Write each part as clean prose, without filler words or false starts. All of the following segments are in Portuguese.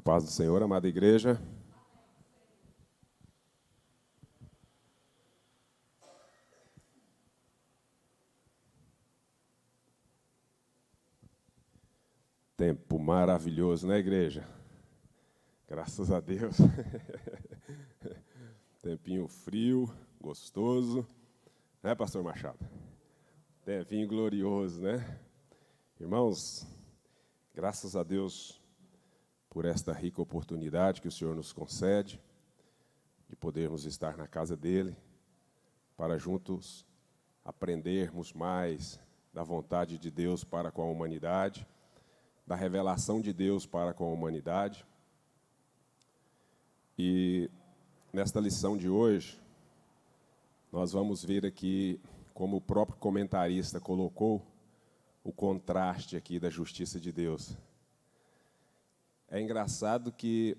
A paz do Senhor, amada igreja. Tempo maravilhoso, né, igreja? Graças a Deus. Tempinho frio, gostoso. Né, pastor Machado? Tempinho glorioso, né? Irmãos, graças a Deus por esta rica oportunidade que o Senhor nos concede de podermos estar na casa dele para juntos aprendermos mais da vontade de Deus para com a humanidade, da revelação de Deus para com a humanidade. E nesta lição de hoje, nós vamos ver aqui, como o próprio comentarista colocou, o contraste aqui da justiça de Deus. É engraçado que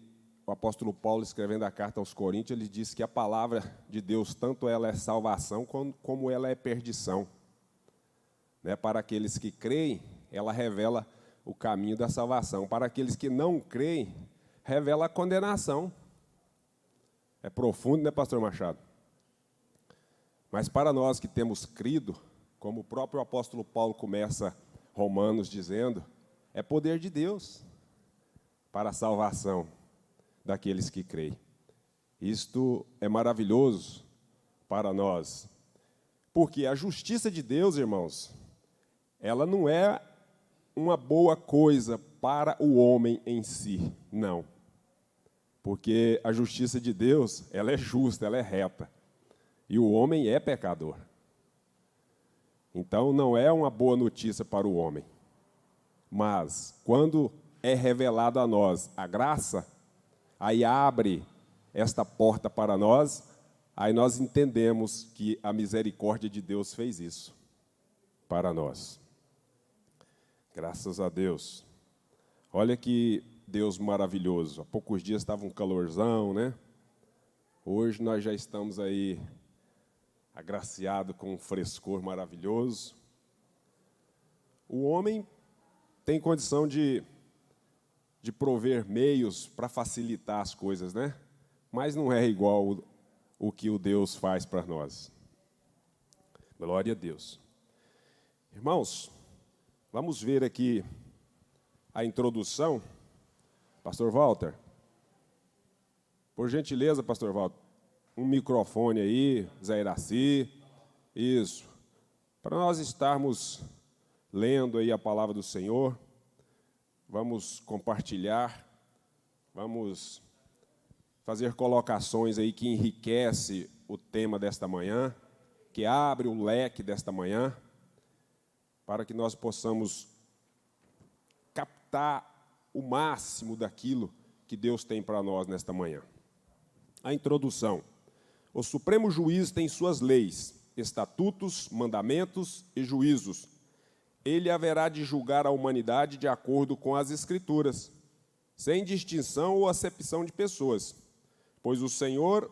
o apóstolo Paulo, escrevendo a carta aos Coríntios, ele diz que a palavra de Deus, tanto ela é salvação, como ela é perdição. Né? Para aqueles que creem, ela revela o caminho da salvação. Para aqueles que não creem, revela a condenação. É profundo, né, pastor Machado? Mas para nós que temos crido, como o próprio apóstolo Paulo começa Romanos dizendo, é poder de Deus para a salvação daqueles que creem. Isto é maravilhoso para nós, porque a justiça de Deus, irmãos, ela não é uma boa coisa para o homem em si, não. Porque a justiça de Deus, ela é justa, ela é reta. E o homem é pecador. Então, não é uma boa notícia para o homem. Mas, quando é revelado a nós a graça, aí abre esta porta para nós, aí nós entendemos que a misericórdia de Deus fez isso para nós. Graças a Deus. Olha que Deus maravilhoso. Há poucos dias estava um calorzão, né? Hoje nós já estamos aí agraciados com um frescor maravilhoso. O homem tem condição de prover meios para facilitar as coisas, né? Mas não é igual o que o Deus faz para nós. Glória a Deus. Irmãos, vamos ver aqui a introdução. Pastor Walter, por gentileza, pastor Walter, um microfone aí, Zé Iraci, isso, para nós estarmos lendo aí a palavra do Senhor. Vamos compartilhar, vamos fazer colocações aí que enriquece o tema desta manhã, que abre o leque desta manhã, para que nós possamos captar o máximo daquilo que Deus tem para nós nesta manhã. A introdução. O Supremo Juiz tem suas leis, estatutos, mandamentos e juízos. Ele haverá de julgar a humanidade de acordo com as Escrituras, sem distinção ou acepção de pessoas, pois o Senhor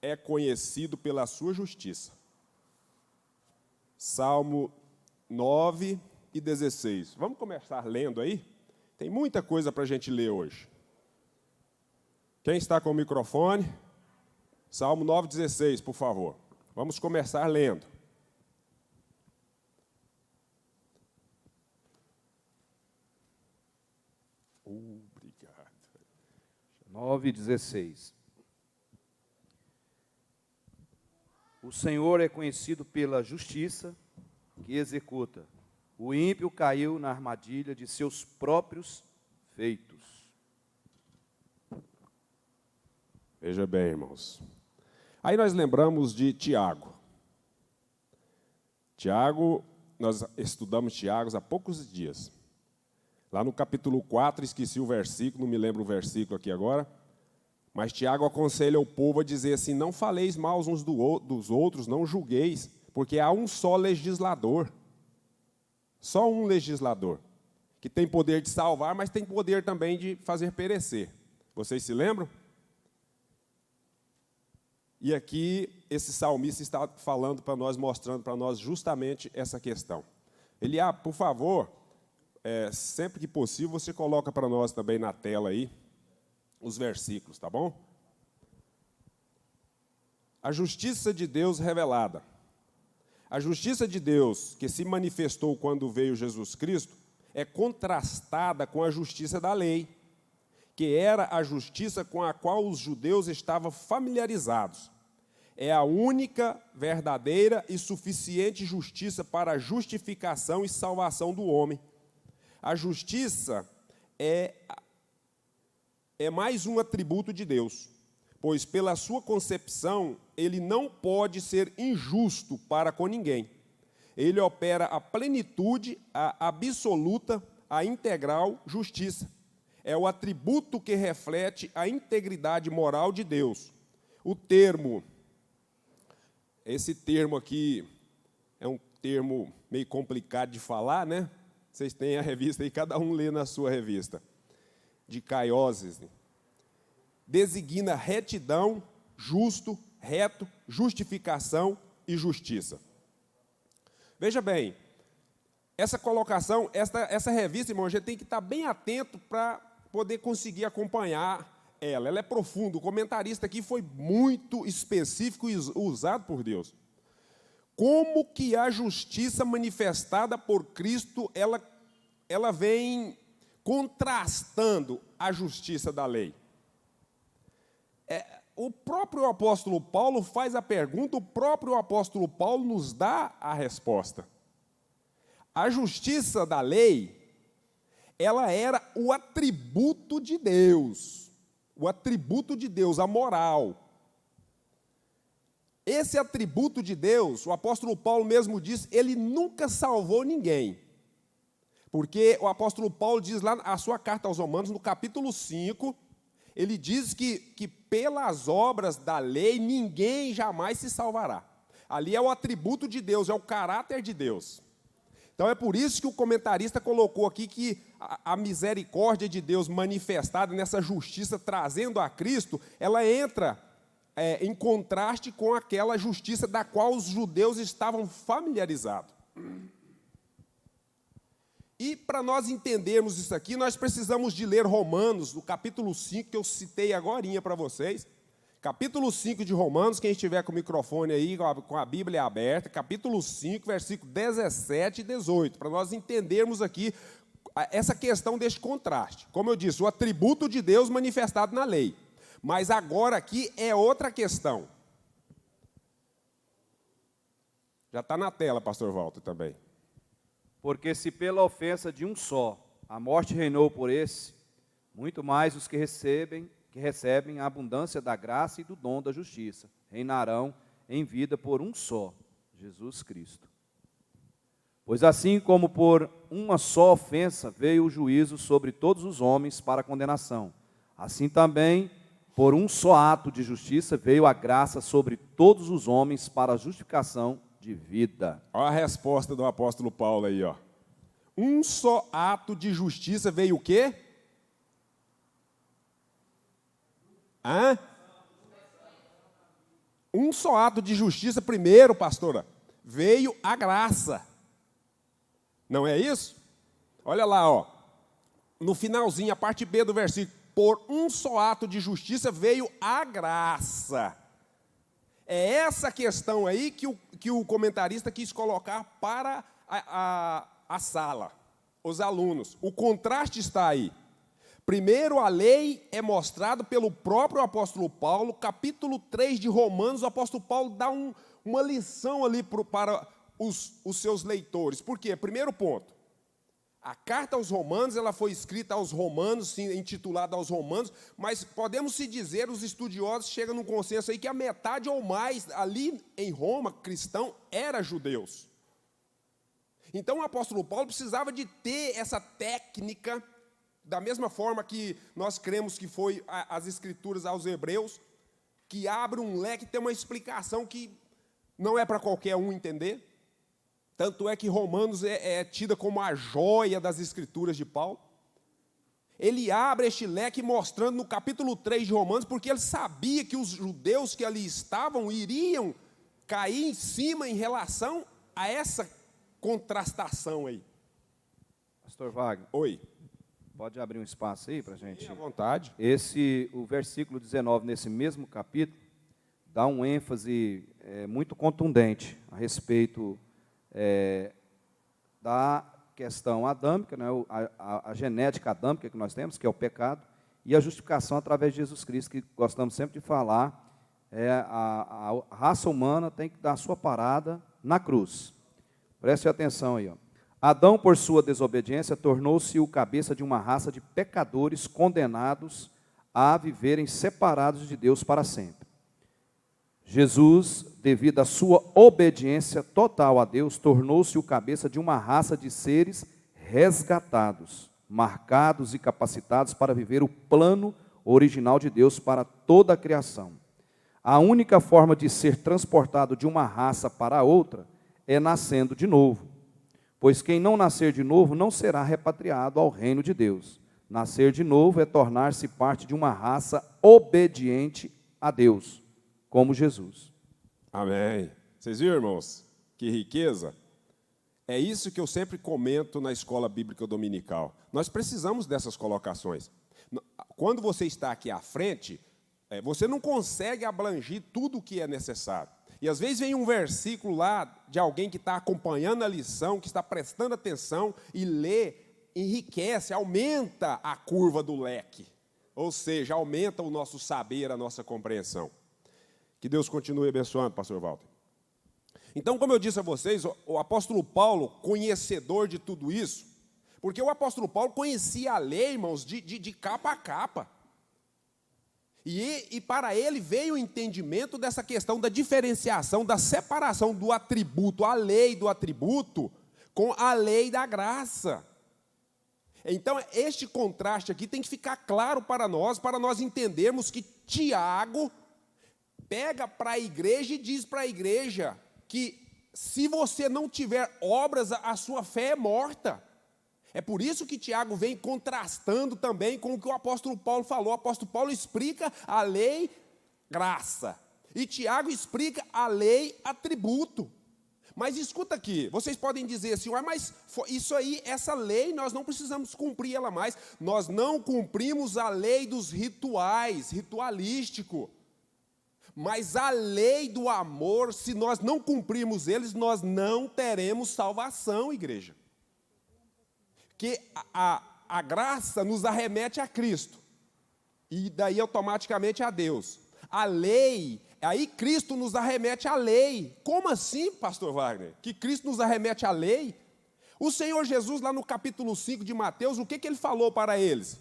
é conhecido pela sua justiça. Salmo 9 e 16. Vamos começar lendo aí? Tem muita coisa para a gente ler hoje. Quem está com o microfone? Salmo 9, 16, por favor. Vamos começar lendo. Obrigado. 9:16. O Senhor é conhecido pela justiça que executa. O ímpio caiu na armadilha de seus próprios feitos. Veja bem, irmãos. Aí nós lembramos de Tiago. Tiago, nós estudamos Tiago há poucos dias. Lá no capítulo 4, esqueci o versículo, não me lembro o versículo aqui agora, mas Tiago aconselha o povo a dizer assim, não faleis mal uns dos outros, não julgueis, porque há um só legislador. Só um legislador, que tem poder de salvar, mas tem poder também de fazer perecer. Vocês se lembram? E aqui, esse salmista está falando para nós, mostrando para nós justamente essa questão. Ele, por favor, sempre que possível, você coloca para nós também na tela aí os versículos, tá bom? A justiça de Deus revelada. A justiça de Deus que se manifestou quando veio Jesus Cristo é contrastada com a justiça da lei, que era a justiça com a qual os judeus estavam familiarizados. É a única, verdadeira e suficiente justiça para a justificação e salvação do homem. A justiça é mais um atributo de Deus, pois pela sua concepção, ele não pode ser injusto para com ninguém. Ele opera a plenitude, a absoluta, a integral justiça. É o atributo que reflete a integridade moral de Deus. Esse termo aqui é um termo meio complicado de falar, né? Vocês têm a revista aí, cada um lê na sua revista. De Caioses. Designa retidão, justo, reto, justificação e justiça. Veja bem, essa colocação, essa revista, irmão, a gente tem que estar bem atento para poder conseguir acompanhar ela. Ela é profunda. O comentarista aqui foi muito específico e usado por Deus. Como que a justiça manifestada por Cristo, ela vem contrastando a justiça da lei? O próprio apóstolo Paulo faz a pergunta, o próprio apóstolo Paulo nos dá a resposta. A justiça da lei, ela era o atributo de Deus, a moral. Esse atributo de Deus, o apóstolo Paulo mesmo diz, ele nunca salvou ninguém. Porque o apóstolo Paulo diz lá na sua carta aos Romanos, no capítulo 5, ele diz que pelas obras da lei ninguém jamais se salvará. Ali é o atributo de Deus, é o caráter de Deus. Então é por isso que o comentarista colocou aqui que a misericórdia de Deus manifestada nessa justiça, trazendo a Cristo, ela entra em contraste com aquela justiça da qual os judeus estavam familiarizados. E para nós entendermos isso aqui, nós precisamos de ler Romanos, no capítulo 5, que eu citei agorinha para vocês. Capítulo 5 de Romanos, quem estiver com o microfone aí, com a Bíblia aberta, capítulo 5, versículo 17 e 18, para nós entendermos aqui essa questão deste contraste. Como eu disse, o atributo de Deus manifestado na lei. Mas agora aqui é outra questão. Já está na tela, pastor Walter, também. Porque se pela ofensa de um só a morte reinou por esse, muito mais os que recebem a abundância da graça e do dom da justiça reinarão em vida por um só, Jesus Cristo. Pois assim como por uma só ofensa veio o juízo sobre todos os homens para condenação, assim também por um só ato de justiça veio a graça sobre todos os homens para a justificação de vida. Olha a resposta do apóstolo Paulo aí, ó. Um só ato de justiça veio o quê? Um só ato de justiça primeiro, pastora, veio a graça. Não é isso? Olha lá, ó. No finalzinho, a parte B do versículo. Por um só ato de justiça veio a graça. É essa questão aí que o comentarista quis colocar para a sala, os alunos. O contraste está aí. Primeiro, a lei é mostrada pelo próprio apóstolo Paulo, capítulo 3 de Romanos, o apóstolo Paulo dá uma lição ali para os seus leitores. Por quê? Primeiro ponto, a carta aos Romanos, ela foi escrita aos Romanos, sim, intitulada aos Romanos, mas podemos se dizer, os estudiosos chegam num consenso aí que a metade ou mais ali em Roma, cristão, era judeus. Então o apóstolo Paulo precisava de ter essa técnica, da mesma forma que nós cremos que foi as escrituras aos hebreus, que abre um leque, tem uma explicação que não é para qualquer um entender. Tanto é que Romanos é tida como a joia das escrituras de Paulo. Ele abre este leque mostrando no capítulo 3 de Romanos, porque ele sabia que os judeus que ali estavam iriam cair em cima em relação a essa contrastação aí. Pastor Wagner, Oi. pode abrir um espaço aí para a gente? Sim, à vontade. O versículo 19, nesse mesmo capítulo, dá um ênfase muito contundente a respeito da questão adâmica, né, a genética adâmica que nós temos, que é o pecado, e a justificação através de Jesus Cristo, que gostamos sempre de falar, a raça humana tem que dar a sua parada na cruz. Preste atenção aí. Ó. Adão, por sua desobediência, tornou-se o cabeça de uma raça de pecadores condenados a viverem separados de Deus para sempre. Jesus, devido à sua obediência total a Deus, tornou-se o cabeça de uma raça de seres resgatados, marcados e capacitados para viver o plano original de Deus para toda a criação. A única forma de ser transportado de uma raça para outra é nascendo de novo, pois quem não nascer de novo não será repatriado ao reino de Deus. Nascer de novo é tornar-se parte de uma raça obediente a Deus, como Jesus. Amém. Vocês viram, irmãos? Que riqueza. É isso que eu sempre comento na escola bíblica dominical. Nós precisamos dessas colocações. Quando você está aqui à frente, você não consegue abranger tudo o que é necessário. E às vezes vem um versículo lá de alguém que está acompanhando a lição, que está prestando atenção e lê, enriquece, aumenta a curva do leque. Ou seja, aumenta o nosso saber, a nossa compreensão. Que Deus continue abençoando, pastor Walter. Então, como eu disse a vocês, o apóstolo Paulo, conhecedor de tudo isso, porque o apóstolo Paulo conhecia a lei, irmãos, de capa a capa. E para ele veio o entendimento dessa questão da diferenciação, da separação do atributo, a lei do atributo, com a lei da graça. Então, este contraste aqui tem que ficar claro para nós entendermos que Tiago pega para a igreja e diz para a igreja que se você não tiver obras, a sua fé é morta. É por isso que Tiago vem contrastando também com o que o apóstolo Paulo falou. O apóstolo Paulo explica a lei graça. E Tiago explica a lei atributo. Mas escuta aqui, vocês podem dizer assim, mas isso aí, essa lei, nós não precisamos cumprir ela mais. Nós não cumprimos a lei dos rituais, ritualístico. Mas a lei do amor, se nós não cumprirmos eles, nós não teremos salvação, igreja. Que a graça nos arremete a Cristo, e daí automaticamente a Deus. A lei, aí Cristo nos arremete à lei. Como assim, pastor Wagner? Que Cristo nos arremete à lei? O Senhor Jesus, lá no capítulo 5 de Mateus, o que ele falou para eles?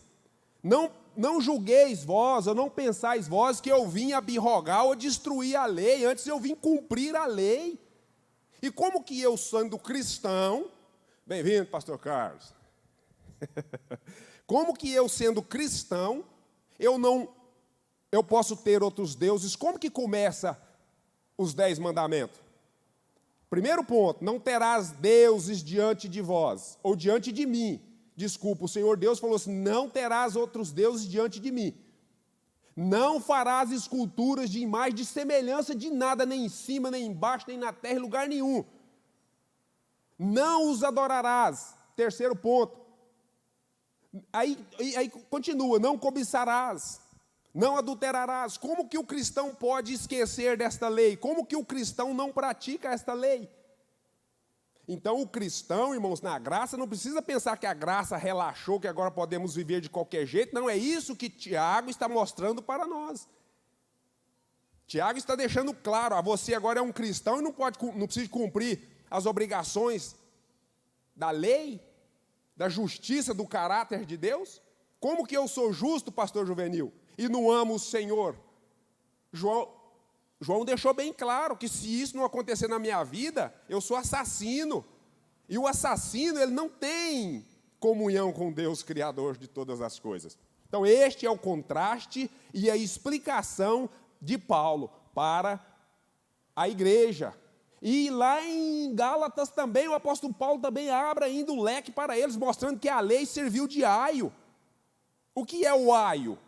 Não julgueis vós, ou não pensais vós, que eu vim abirrogar ou destruir a lei, antes eu vim cumprir a lei. E como que eu, sendo cristão, bem-vindo, pastor Carlos, como que eu, sendo cristão, eu posso ter outros deuses? Como que começa os 10 mandamentos? Primeiro ponto, não terás deuses diante de vós, ou diante de mim. Desculpa, o Senhor Deus falou assim, não terás outros deuses diante de mim. Não farás esculturas de imagem de semelhança de nada, nem em cima, nem embaixo, nem na terra, em lugar nenhum. Não os adorarás. Terceiro ponto. Aí continua, não cobiçarás, não adulterarás. Como que o cristão pode esquecer desta lei? Como que o cristão não pratica esta lei? Então o cristão, irmãos, na graça, não precisa pensar que a graça relaxou, que agora podemos viver de qualquer jeito. Não, é isso que Tiago está mostrando para nós. Tiago está deixando claro, você agora é um cristão e não precisa cumprir as obrigações da lei, da justiça, do caráter de Deus? Como que eu sou justo, pastor Juvenil, e não amo o Senhor? João deixou bem claro que se isso não acontecer na minha vida, eu sou assassino. E o assassino, ele não tem comunhão com Deus, Criador de todas as coisas. Então, este é o contraste e a explicação de Paulo para a igreja. E lá em Gálatas também, o apóstolo Paulo também abre ainda o leque para eles, mostrando que a lei serviu de aio. O que é o aio?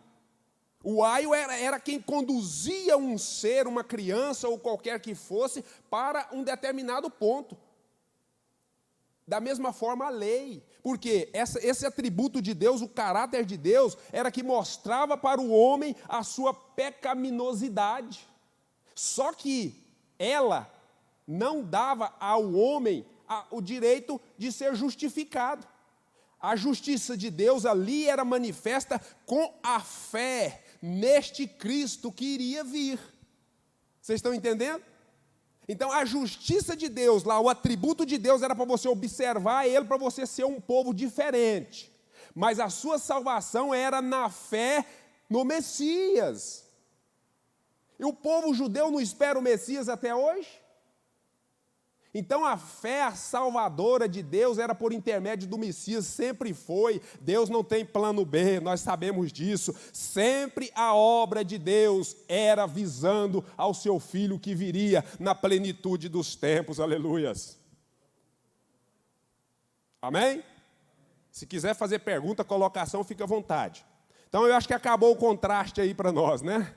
O aio era quem conduzia um ser, uma criança ou qualquer que fosse, para um determinado ponto. Da mesma forma a lei, porque esse atributo de Deus, o caráter de Deus, era que mostrava para o homem a sua pecaminosidade. Só que ela não dava ao homem o direito de ser justificado. A justiça de Deus ali era manifesta com a fé neste Cristo que iria vir. Vocês estão entendendo? Então, a justiça de Deus, lá, o atributo de Deus era para você observar ele, para você ser um povo diferente. Mas a sua salvação era na fé no Messias. E o povo judeu não espera o Messias até hoje? Então, a fé salvadora de Deus era por intermédio do Messias, sempre foi. Deus não tem plano B, nós sabemos disso. Sempre a obra de Deus era visando ao seu Filho que viria na plenitude dos tempos, aleluias. Amém? Se quiser fazer pergunta, colocação, fica à vontade. Então, eu acho que acabou o contraste aí para nós, né?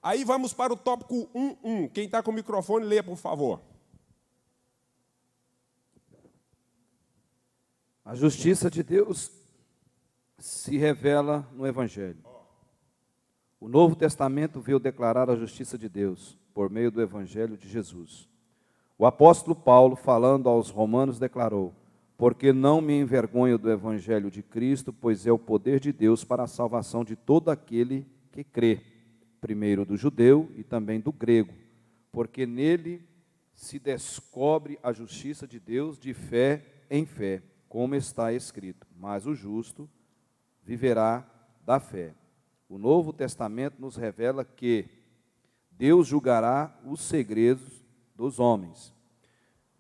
Aí vamos para o tópico 1.1. Quem está com o microfone, lê, por favor. A justiça de Deus se revela no Evangelho. O Novo Testamento veio declarar a justiça de Deus por meio do Evangelho de Jesus. O apóstolo Paulo, falando aos romanos, declarou: porque não me envergonho do Evangelho de Cristo, pois é o poder de Deus para a salvação de todo aquele que crê, primeiro do judeu e também do grego, porque nele se descobre a justiça de Deus de fé em fé, como está escrito, mas o justo viverá da fé. O Novo Testamento nos revela que Deus julgará os segredos dos homens.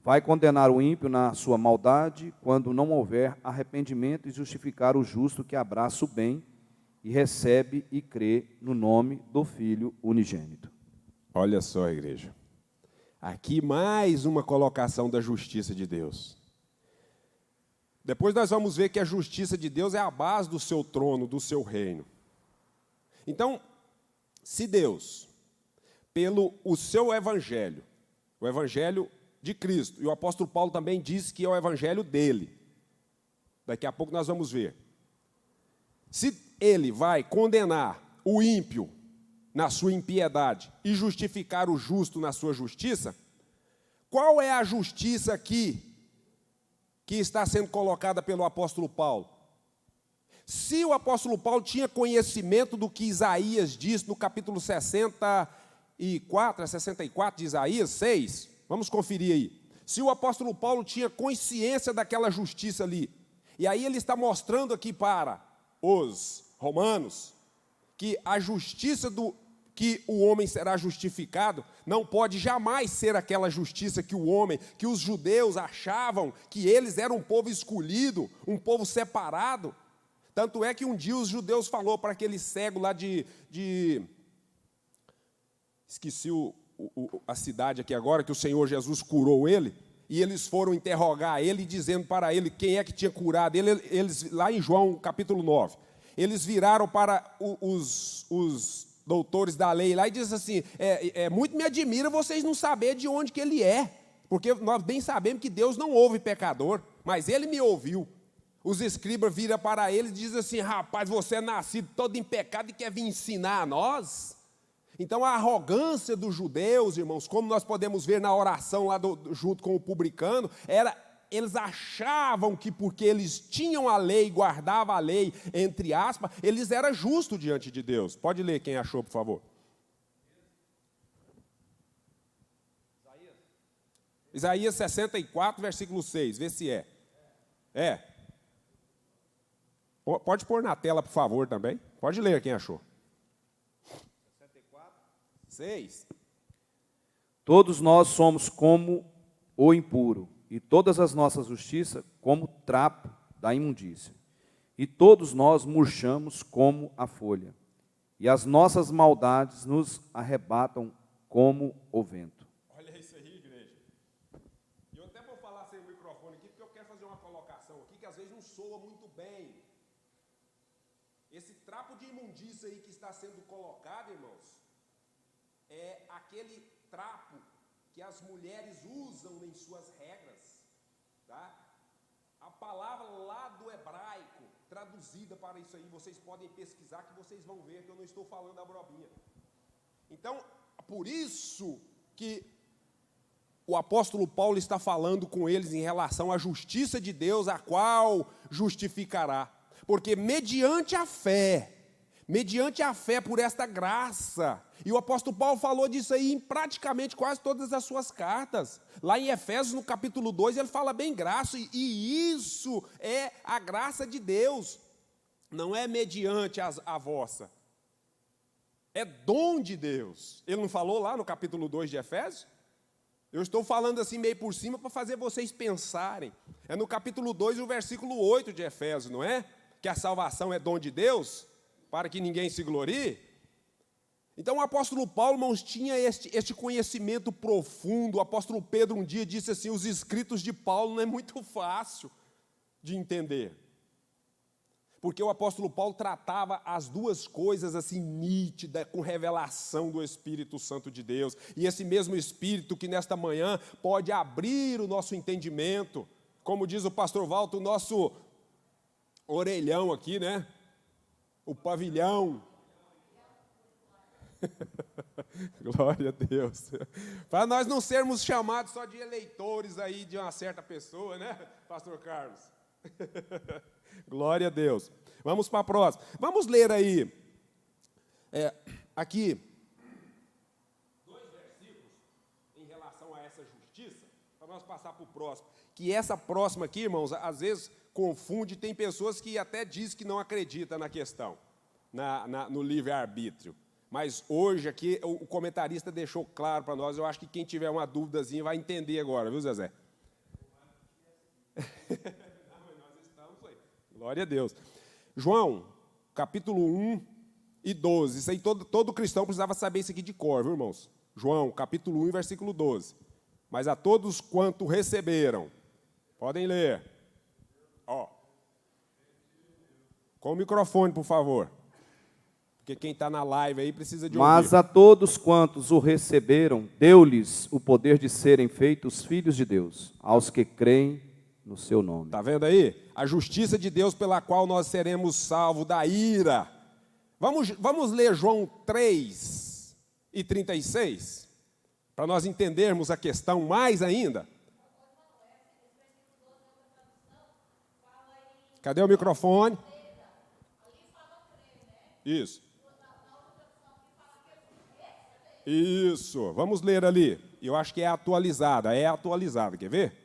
Vai condenar o ímpio na sua maldade, quando não houver arrependimento, e justificar o justo que abraça o bem e recebe e crê no nome do Filho unigênito. Olha só, igreja. Aqui mais uma colocação da justiça de Deus. Depois nós vamos ver que a justiça de Deus é a base do seu trono, do seu reino. Então, se Deus, pelo o seu evangelho, o evangelho de Cristo, e o apóstolo Paulo também diz que é o evangelho dele, daqui a pouco nós vamos ver. Se ele vai condenar o ímpio na sua impiedade e justificar o justo na sua justiça, qual é a justiça aqui que está sendo colocada pelo apóstolo Paulo? Se o apóstolo Paulo tinha conhecimento do que Isaías diz no capítulo 64 de Isaías 6, vamos conferir aí. Se o apóstolo Paulo tinha consciência daquela justiça ali, e aí ele está mostrando aqui para os romanos que a justiça que o homem será justificado não pode jamais ser aquela justiça que que os judeus achavam que eles eram um povo escolhido, um povo separado. Tanto é que um dia os judeus falou para aquele cego lá esqueci a cidade aqui agora, que o Senhor Jesus curou ele, e eles foram interrogar ele, dizendo para ele quem é que tinha curado ele. Eles, lá em João capítulo 9, eles viraram para os doutores da lei lá e dizem assim: muito me admira vocês não saberem de onde que ele é, porque nós bem sabemos que Deus não ouve pecador, mas ele me ouviu. Os escribas viram para ele e dizem assim: rapaz, você é nascido todo em pecado e quer vir ensinar a nós? Então a arrogância dos judeus, irmãos, como nós podemos ver na oração lá junto com o publicano, eles achavam que porque eles tinham a lei, guardavam a lei, entre aspas, eles eram justos diante de Deus. Pode ler quem achou, por favor. Isaías 64, versículo 6, vê se é. Pode pôr na tela, por favor, também. Pode ler quem achou. 64, 6. Todos nós somos como o impuro, e todas as nossas justiças como trapo da imundícia. E todos nós murchamos como a folha, e as nossas maldades nos arrebatam como o vento. Olha isso aí, igreja. E eu até vou falar sem o microfone aqui, porque eu quero fazer uma colocação aqui que às vezes não soa muito bem. Esse trapo de imundícia aí que está sendo colocado, irmãos, é aquele trapo que as mulheres usam em suas regras. Tá? A palavra lá do hebraico, traduzida para isso aí, vocês podem pesquisar que vocês vão ver que eu não estou falando da brobinha. Então, por isso que o apóstolo Paulo está falando com eles em relação à justiça de Deus, a qual justificará. Porque mediante a fé por esta graça, e o apóstolo Paulo falou disso aí em praticamente quase todas as suas cartas. Lá em Efésios, no capítulo 2, ele fala bem graça, e isso é a graça de Deus, não é mediante a vossa. É dom de Deus. Ele não falou lá no capítulo 2 de Efésios? Eu estou falando assim meio por cima para fazer vocês pensarem. É no capítulo 2, o versículo 8 de Efésios, não é? Que a salvação é dom de Deus, para que ninguém se glorie. Então o apóstolo Paulo, irmãos, tinha este conhecimento profundo. O apóstolo Pedro um dia disse assim, os escritos de Paulo não é muito fácil de entender. Porque o apóstolo Paulo tratava as duas coisas assim nítida, com revelação do Espírito Santo de Deus. E esse mesmo Espírito que nesta manhã pode abrir o nosso entendimento. Como diz o pastor Walter, o nosso orelhão aqui, né? O pavilhão. Glória a Deus. Para nós não sermos chamados só de eleitores aí de uma certa pessoa, né, pastor Carlos? Glória a Deus. Vamos para a próxima. Vamos ler aí, aqui, 2 versículos em relação a essa justiça, para nós passar para o próximo. Que essa próxima aqui, irmãos, às vezes confunde, tem pessoas que até dizem que não acreditam na questão, no livre-arbítrio. Mas hoje aqui o comentarista deixou claro para nós, eu acho que quem tiver uma dúvidazinha vai entender agora, viu, Zezé? Glória a Deus. João, capítulo 1 e 12. Isso aí todo cristão precisava saber isso aqui de cor, viu, irmãos? João, capítulo 1, versículo 12. Mas a todos quanto receberam, podem ler. Ó. Com o microfone, por favor. Porque quem está na live aí precisa de ouvir. Mas a todos quantos o receberam, deu-lhes o poder de serem feitos filhos de Deus, aos que creem no seu nome. Está vendo aí? A justiça de Deus pela qual nós seremos salvos da ira. Vamos ler João 3 e 36, para nós entendermos a questão mais ainda. Cadê o microfone? Isso. Isso. Vamos ler ali. Eu acho que é atualizada. Quer ver?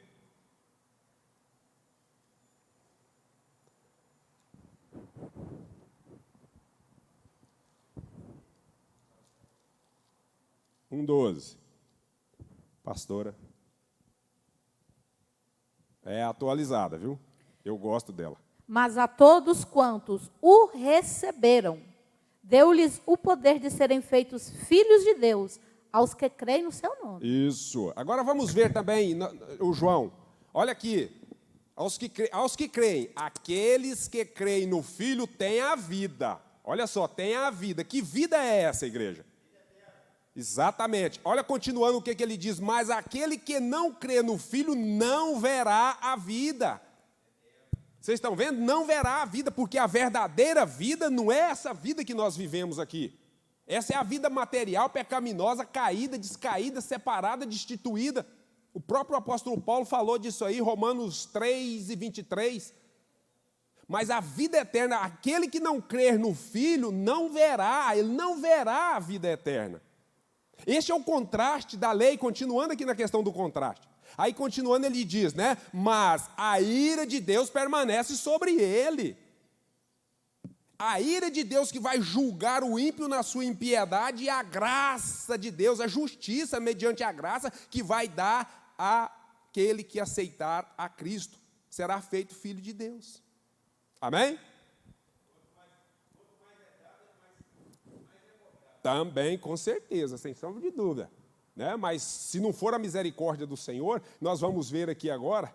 Um 12. Pastora. É atualizada, viu? Eu gosto dela. Mas a todos quantos o receberam, deu-lhes o poder de serem feitos filhos de Deus, aos que creem no seu nome. Isso. Agora vamos ver também o João. Olha aqui. Aos que creem, aqueles que creem no Filho têm a vida. Olha só, têm a vida. Que vida é essa, igreja? Exatamente. Olha, continuando o que ele diz. Mas aquele que não crê no Filho não verá a vida. Vocês estão vendo? Não verá a vida, porque a verdadeira vida não é essa vida que nós vivemos aqui. Essa é a vida material, pecaminosa, caída, descaída, separada, destituída. O próprio apóstolo Paulo falou disso aí, Romanos 3 e 23. Mas a vida eterna, aquele que não crer no Filho, ele não verá a vida eterna. Este é o contraste da lei, continuando aqui na questão do contraste. Aí, continuando, ele diz, né? Mas a ira de Deus permanece sobre ele. A ira de Deus que vai julgar o ímpio na sua impiedade e a graça de Deus, a justiça mediante a graça que vai dar àquele que aceitar a Cristo. Será feito filho de Deus. Amém? Também, com certeza, sem sombra de dúvida. Né? Mas se não for a misericórdia do Senhor, nós vamos ver aqui agora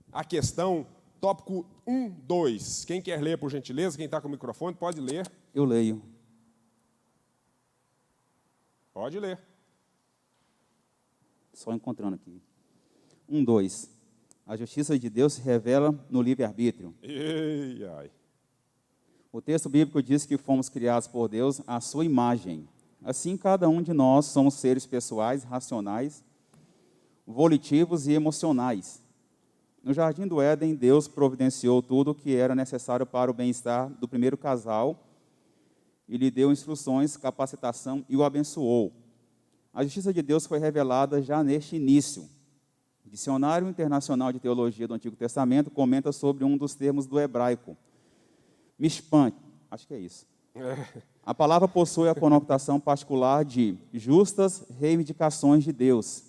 a questão, tópico 1, 2. Quem quer ler, por gentileza? Quem está com o microfone, pode ler. Eu leio. Pode ler. Só encontrando aqui. 1, 2. A justiça de Deus se revela no livre-arbítrio. Ei, ai. O texto bíblico diz que fomos criados por Deus à sua imagem. Assim, cada um de nós somos seres pessoais, racionais, volitivos e emocionais. No Jardim do Éden, Deus providenciou tudo o que era necessário para o bem-estar do primeiro casal e lhe deu instruções, capacitação e o abençoou. A justiça de Deus foi revelada já neste início. O Dicionário Internacional de Teologia do Antigo Testamento comenta sobre um dos termos do hebraico, mishpan, acho que é isso. A palavra possui a conotação particular de justas reivindicações de Deus.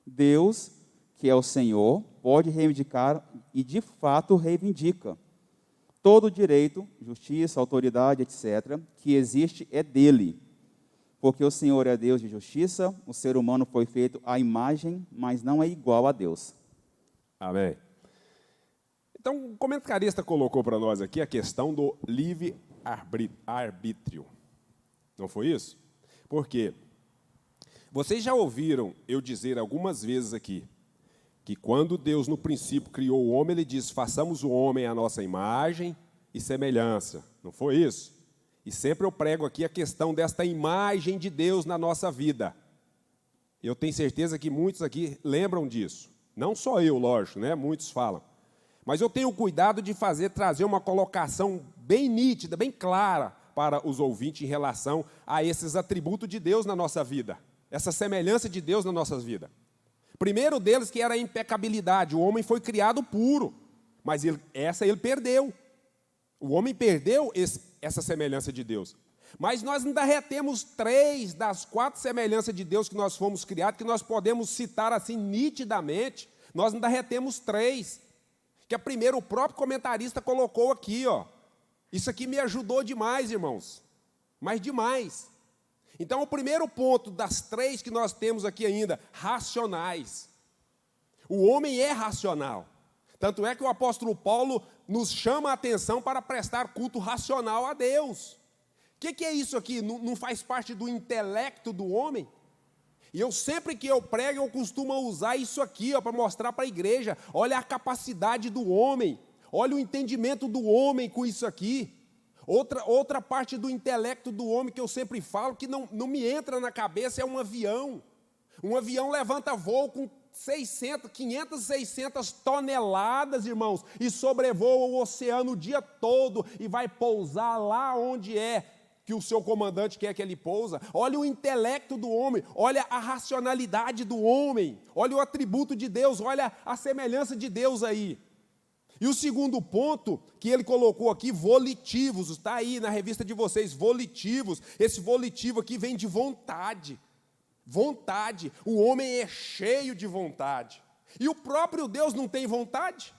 Deus, que é o Senhor, pode reivindicar e de fato reivindica. Todo direito, justiça, autoridade, etc., que existe é dele. Porque o Senhor é Deus de justiça, o ser humano foi feito à imagem, mas não é igual a Deus. Amém. Então, o comentarista colocou para nós aqui a questão do livre-arbítrio. Não foi isso? Porque vocês já ouviram eu dizer algumas vezes aqui que quando Deus, no princípio, criou o homem, Ele disse, façamos o homem à nossa imagem e semelhança. Não foi isso? E sempre eu prego aqui a questão desta imagem de Deus na nossa vida. Eu tenho certeza que muitos aqui lembram disso. Não só eu, lógico, né? Muitos falam. Mas eu tenho cuidado de trazer uma colocação bem nítida, bem clara para os ouvintes em relação a esses atributos de Deus na nossa vida. Essa semelhança de Deus na nossa vida. Primeiro deles que era a impecabilidade. O homem foi criado puro, mas ele perdeu. O homem perdeu essa semelhança de Deus. Mas nós ainda retemos 3 das 4 semelhanças de Deus que nós fomos criados, que nós podemos citar assim nitidamente. Nós ainda retemos 3. Que a primeira, o próprio comentarista colocou aqui, ó. Isso aqui me ajudou demais, irmãos. Mas demais. Então, o primeiro ponto das 3 que nós temos aqui ainda, racionais. O homem é racional. Tanto é que o apóstolo Paulo nos chama a atenção para prestar culto racional a Deus. O que é isso aqui? Não faz parte do intelecto do homem? E eu sempre que eu prego, eu costumo usar isso aqui para mostrar para a igreja. Olha a capacidade do homem. Olha o entendimento do homem com isso aqui. Outra parte do intelecto do homem que eu sempre falo, que não me entra na cabeça, é um avião. Um avião levanta voo com 500, 600 toneladas, irmãos, e sobrevoa o oceano o dia todo e vai pousar lá onde é que o seu comandante quer que ele pousa. Olha o intelecto do homem, olha a racionalidade do homem, olha o atributo de Deus, olha a semelhança de Deus aí. E o segundo ponto que ele colocou aqui, volitivos, está aí na revista de vocês, volitivos. Esse volitivo aqui vem de vontade. Vontade. O homem é cheio de vontade. E o próprio Deus não tem vontade?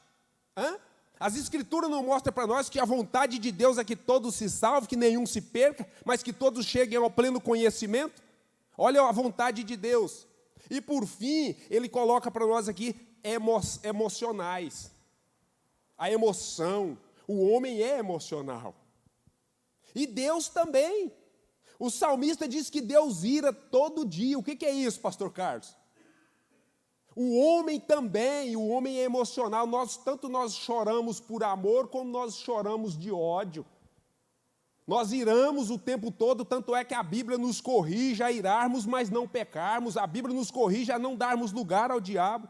As Escrituras não mostram para nós que a vontade de Deus é que todos se salvem, que nenhum se perca, mas que todos cheguem ao pleno conhecimento? Olha a vontade de Deus. E por fim, ele coloca para nós aqui emocionais. A emoção. O homem é emocional. E Deus também. O salmista diz que Deus ira todo dia. O que é isso, pastor Carlos? O homem também, o homem é emocional. Tanto nós choramos por amor, como nós choramos de ódio. Nós iramos o tempo todo, tanto é que a Bíblia nos corrige a irarmos, mas não pecarmos. A Bíblia nos corrige a não darmos lugar ao diabo.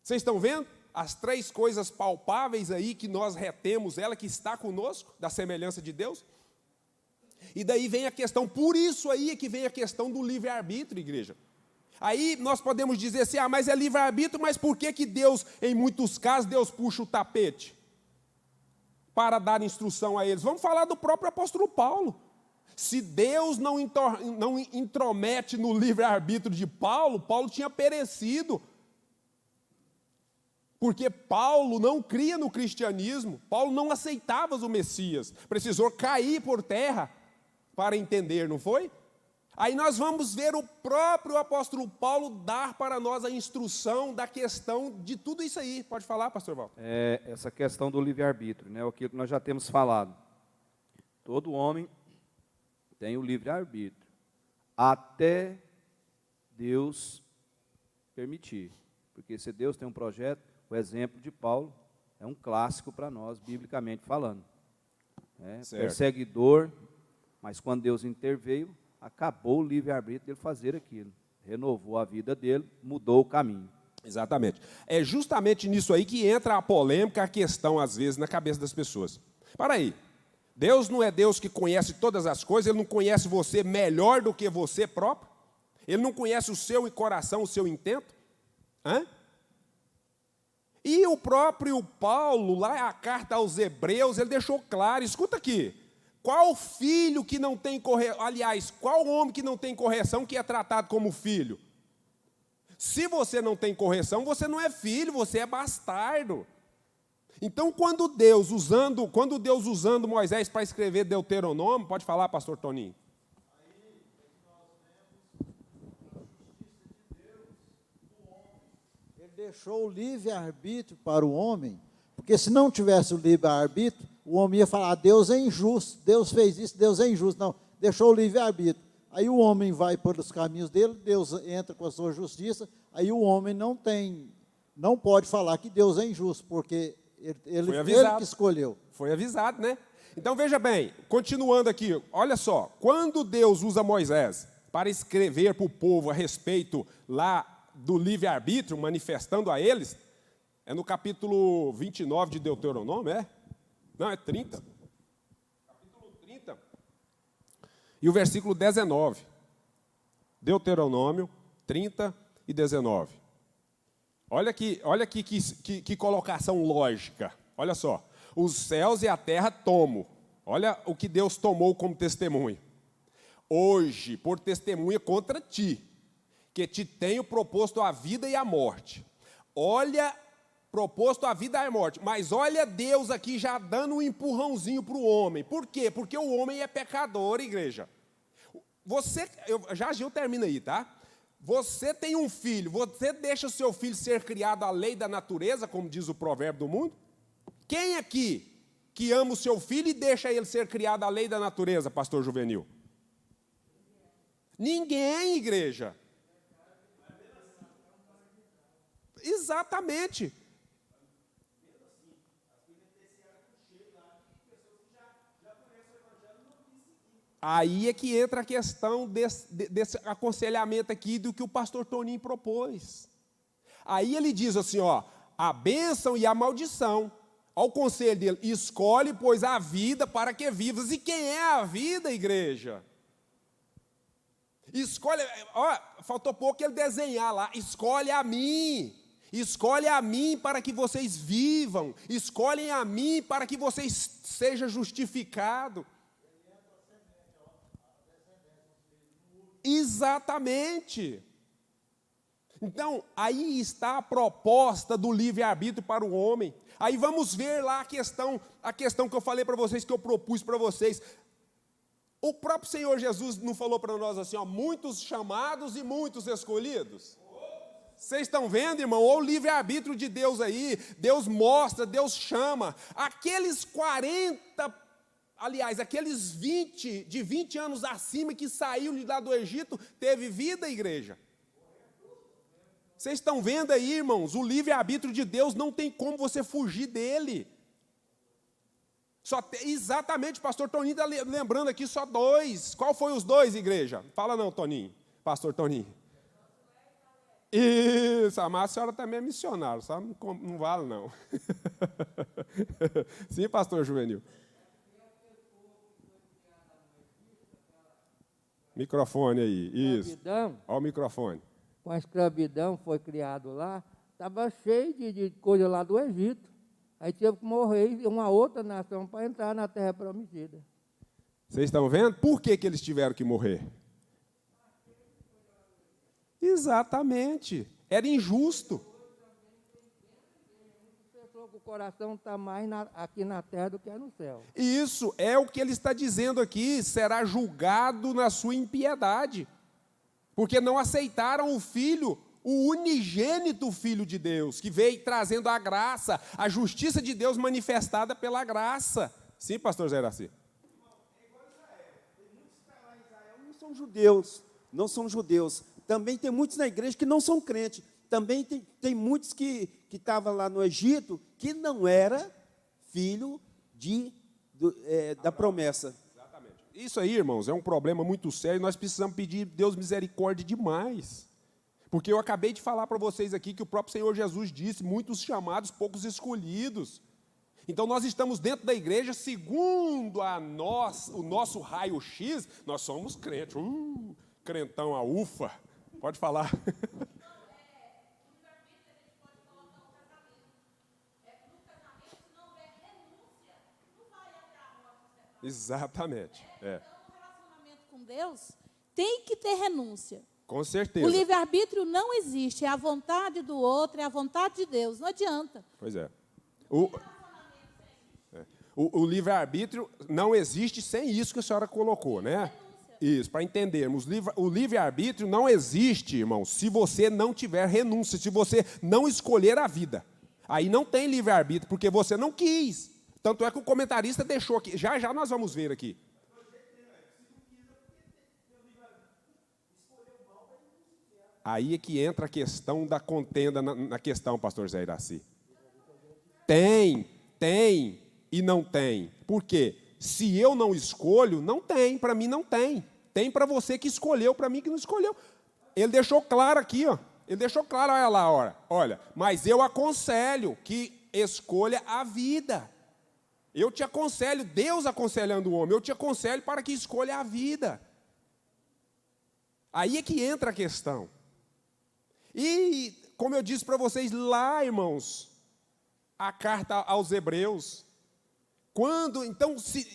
Vocês estão vendo? As 3 coisas palpáveis aí que nós retemos, ela que está conosco, da semelhança de Deus. E daí vem a questão, por isso aí é que vem a questão do livre-arbítrio, igreja. Aí nós podemos dizer assim, mas é livre-arbítrio, mas por que Deus, em muitos casos, Deus puxa o tapete para dar instrução a eles? Vamos falar do próprio apóstolo Paulo. Se Deus não intromete no livre-arbítrio de Paulo, Paulo tinha perecido. Porque Paulo não cria no cristianismo, Paulo não aceitava o Messias, precisou cair por terra para entender, não foi? Aí nós vamos ver o próprio apóstolo Paulo dar para nós a instrução da questão de tudo isso aí. Pode falar, pastor Walter? Essa questão do livre-arbítrio, né? O que nós já temos falado. Todo homem tem o livre-arbítrio, até Deus permitir. Porque se Deus tem um projeto, o exemplo de Paulo é um clássico para nós, biblicamente falando. Certo. Perseguidor, mas quando Deus interveio, acabou o livre-arbítrio dele fazer aquilo. Renovou a vida dele, mudou o caminho. Exatamente. É justamente nisso aí que entra a polêmica, a questão, às vezes, na cabeça das pessoas. Para aí. Deus não é Deus que conhece todas as coisas, Ele não conhece você melhor do que você próprio? Ele não conhece o seu coração, o seu intento? Hã? E o próprio Paulo, lá a carta aos Hebreus, ele deixou claro, escuta aqui, qual filho que não tem correção, aliás, qual homem que não tem correção que é tratado como filho? Se você não tem correção, você não é filho, você é bastardo. Então, quando Deus usando Moisés para escrever Deuteronômio, pode falar, pastor Toninho? Ele deixou o livre-arbítrio para o homem, porque se não tivesse o livre-arbítrio, o homem ia falar, Deus é injusto, Deus fez isso, Deus é injusto. Não, deixou o livre-arbítrio. Aí o homem vai pelos caminhos dele, Deus entra com a sua justiça, aí o homem não pode falar que Deus é injusto, porque ele que escolheu. Foi avisado, né? Então, veja bem, continuando aqui, olha só, quando Deus usa Moisés para escrever para o povo a respeito lá do livre-arbítrio, manifestando a eles, é no capítulo 29 de Deuteronômio, é? Não, é 30. Capítulo 30. E o versículo 19. Deuteronômio 30 e 19. Olha aqui que colocação lógica. Olha só. Os céus e a terra tomo. Olha o que Deus tomou como testemunho. Hoje, por testemunha contra ti, que te tenho proposto a vida e a morte. Olha, proposto a vida e a morte. Mas olha Deus aqui já dando um empurrãozinho para o homem. Por quê? Porque o homem é pecador, igreja. Eu termino aí, tá? Você tem um filho, você deixa o seu filho ser criado à lei da natureza, como diz o provérbio do mundo? Quem aqui que ama o seu filho e deixa ele ser criado à lei da natureza, pastor Juvenil? Ninguém, igreja. Exatamente. Aí é que entra a questão desse aconselhamento aqui do que o pastor Toninho propôs. Aí ele diz assim, ó, a bênção e a maldição. Ao conselho dele, escolhe, pois, a vida para que vivas. E quem é a vida, igreja? Escolhe, ó, faltou pouco ele desenhar lá, escolhe a mim para que vocês vivam, escolhem a mim para que vocês sejam justificados. Exatamente. Então, aí está a proposta do livre-arbítrio para o homem. Aí vamos ver lá a questão que eu falei para vocês, que eu propus para vocês. O próprio Senhor Jesus não falou para nós assim, ó, muitos chamados e muitos escolhidos? Vocês estão vendo, irmão? Olha o livre-arbítrio de Deus aí. Deus mostra, Deus chama. Aqueles 20, de 20 anos acima que saiu de lá do Egito, teve vida, igreja? Vocês estão vendo aí, irmãos? O livre-arbítrio de Deus não tem como você fugir dele. Exatamente, pastor Toninho está lembrando aqui só 2. Qual foi os 2, igreja? Fala não, Toninho, pastor Toninho. Isso, mas a senhora também é missionária, só não vale não. Sim, pastor Juvenil. Microfone aí, isso. Olha o microfone. Com a escravidão foi criado lá, estava cheio de coisa lá do Egito. Aí teve que morrer uma outra nação para entrar na terra prometida. Vocês estão vendo? Por que eles tiveram que morrer? Exatamente. Era injusto. O coração está mais aqui na terra do que no céu. Isso é o que ele está dizendo aqui, será julgado na sua impiedade. Porque não aceitaram o Filho, o unigênito Filho de Deus, que veio trazendo a graça, a justiça de Deus manifestada pela graça. Sim, pastor Zeraci? É igual Israel. Tem muitos que estão lá em Israel não são judeus. Também tem muitos na igreja que não são crentes. também tem muitos que estavam lá no Egito que não era filho da promessa. Exatamente. Isso aí, irmãos, é um problema muito sério. Nós precisamos pedir Deus misericórdia demais. Porque eu acabei de falar para vocês aqui que o próprio Senhor Jesus disse, muitos chamados, poucos escolhidos. Então, nós estamos dentro da igreja, segundo o nosso raio-x, nós somos crentes. Crentão a ufa. Pode falar. Exatamente. Então, o relacionamento com Deus tem que ter renúncia. Com certeza. O livre-arbítrio não existe. É a vontade do outro, é a vontade de Deus. Não adianta. Pois é. O livre-arbítrio não existe sem isso que a senhora colocou, né? Isso, para entendermos. O livre-arbítrio não existe, irmão, se você não tiver renúncia, se você não escolher a vida. Aí não tem livre-arbítrio, porque você não quis. Tanto é que o comentarista deixou aqui. Já já nós vamos ver aqui. Aí é que entra a questão da contenda na questão, pastor Zé Iraci. Tem e não tem. Por quê? Se eu não escolho, não tem. Para mim não tem. Tem para você que escolheu, para mim que não escolheu. Ele deixou claro aqui, ó. Ele deixou claro, olha lá, olha. Mas eu aconselho que escolha a vida. Eu te aconselho, Deus aconselhando o homem, eu te aconselho para que escolha a vida. Aí é que entra a questão. E, como eu disse para vocês lá, irmãos, a carta aos Hebreus,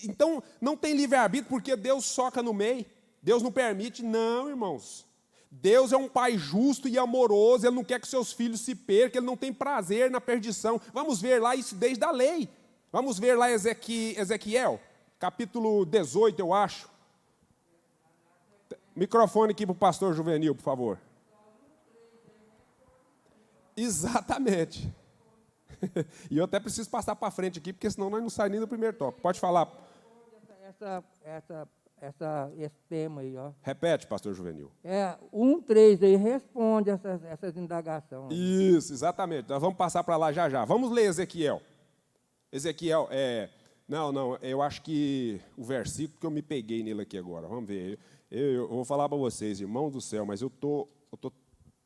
então não tem livre-arbítrio porque Deus soca no meio, Deus não permite, não, irmãos. Deus é um pai justo e amoroso, Ele não quer que seus filhos se percam, Ele não tem prazer na perdição. Vamos ver lá isso desde a lei. Vamos ver lá Ezequiel, capítulo 18, eu acho. Microfone aqui para o pastor Juvenil, por favor. Exatamente. E eu até preciso passar para frente aqui, porque senão nós não saímos nem do primeiro tópico. Pode falar. Esse tema aí, ó. Repete, pastor Juvenil. 1:3 aí responde essas indagações. Isso, exatamente. Nós vamos passar para lá já já. Vamos ler Ezequiel. Ezequiel, eu acho que o versículo que eu me peguei nele aqui agora. Vamos ver. Eu vou falar para vocês, irmãos do céu, mas eu tô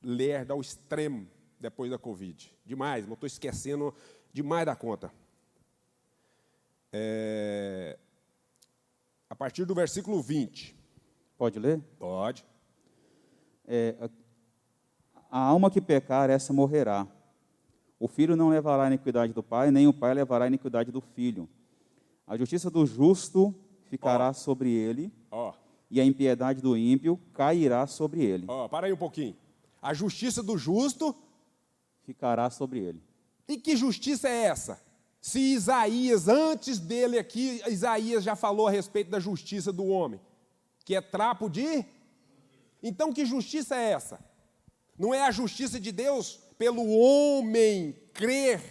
lerdo ao extremo depois da Covid. Demais, mas estou esquecendo demais da conta. A partir do versículo 20. Pode ler? Pode. A alma que pecar, essa morrerá. O filho não levará a iniquidade do pai, nem o pai levará a iniquidade do filho. A justiça do justo ficará sobre ele, e a impiedade do ímpio cairá sobre ele. Para aí um pouquinho. A justiça do justo ficará sobre ele. E que justiça é essa? Se Isaías, antes dele aqui, Isaías já falou a respeito da justiça do homem, que é trapo de... Então, que justiça é essa? Não é a justiça de Deus pelo homem crer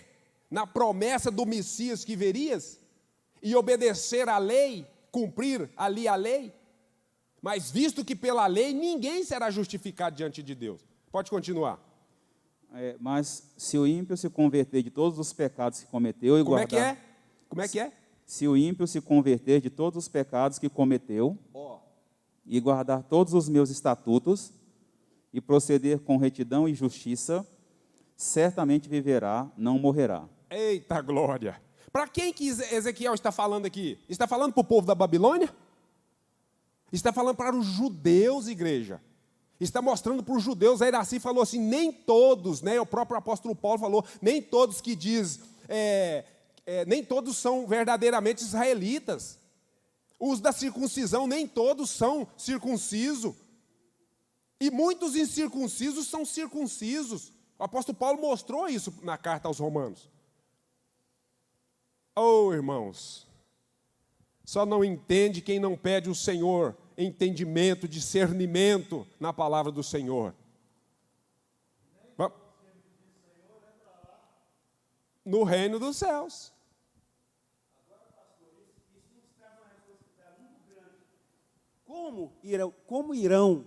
na promessa do Messias que verias e obedecer à lei, cumprir ali a lei? Mas visto que pela lei ninguém será justificado diante de Deus. Pode continuar. Mas se o ímpio se converter de todos os pecados que cometeu e guardar... Como é que é? Se o ímpio se converter de todos os pecados que cometeu e guardar todos os meus estatutos e proceder com retidão e justiça, certamente viverá, não morrerá. Eita glória! Para quem que Ezequiel está falando aqui? Está falando para o povo da Babilônia? Está falando para os judeus, igreja. Está mostrando para os judeus, a Iraci falou assim, nem todos, né, o próprio apóstolo Paulo falou, nem todos que diz, nem todos são verdadeiramente israelitas. Os da circuncisão, nem todos são circuncisos. E muitos incircuncisos são circuncisos. O apóstolo Paulo mostrou isso na carta aos Romanos. Oh, irmãos, só não entende quem não pede ao Senhor entendimento, discernimento na palavra do Senhor. No reino dos céus. Agora, pastor, isso nos traz uma responsabilidade muito grande. Como irão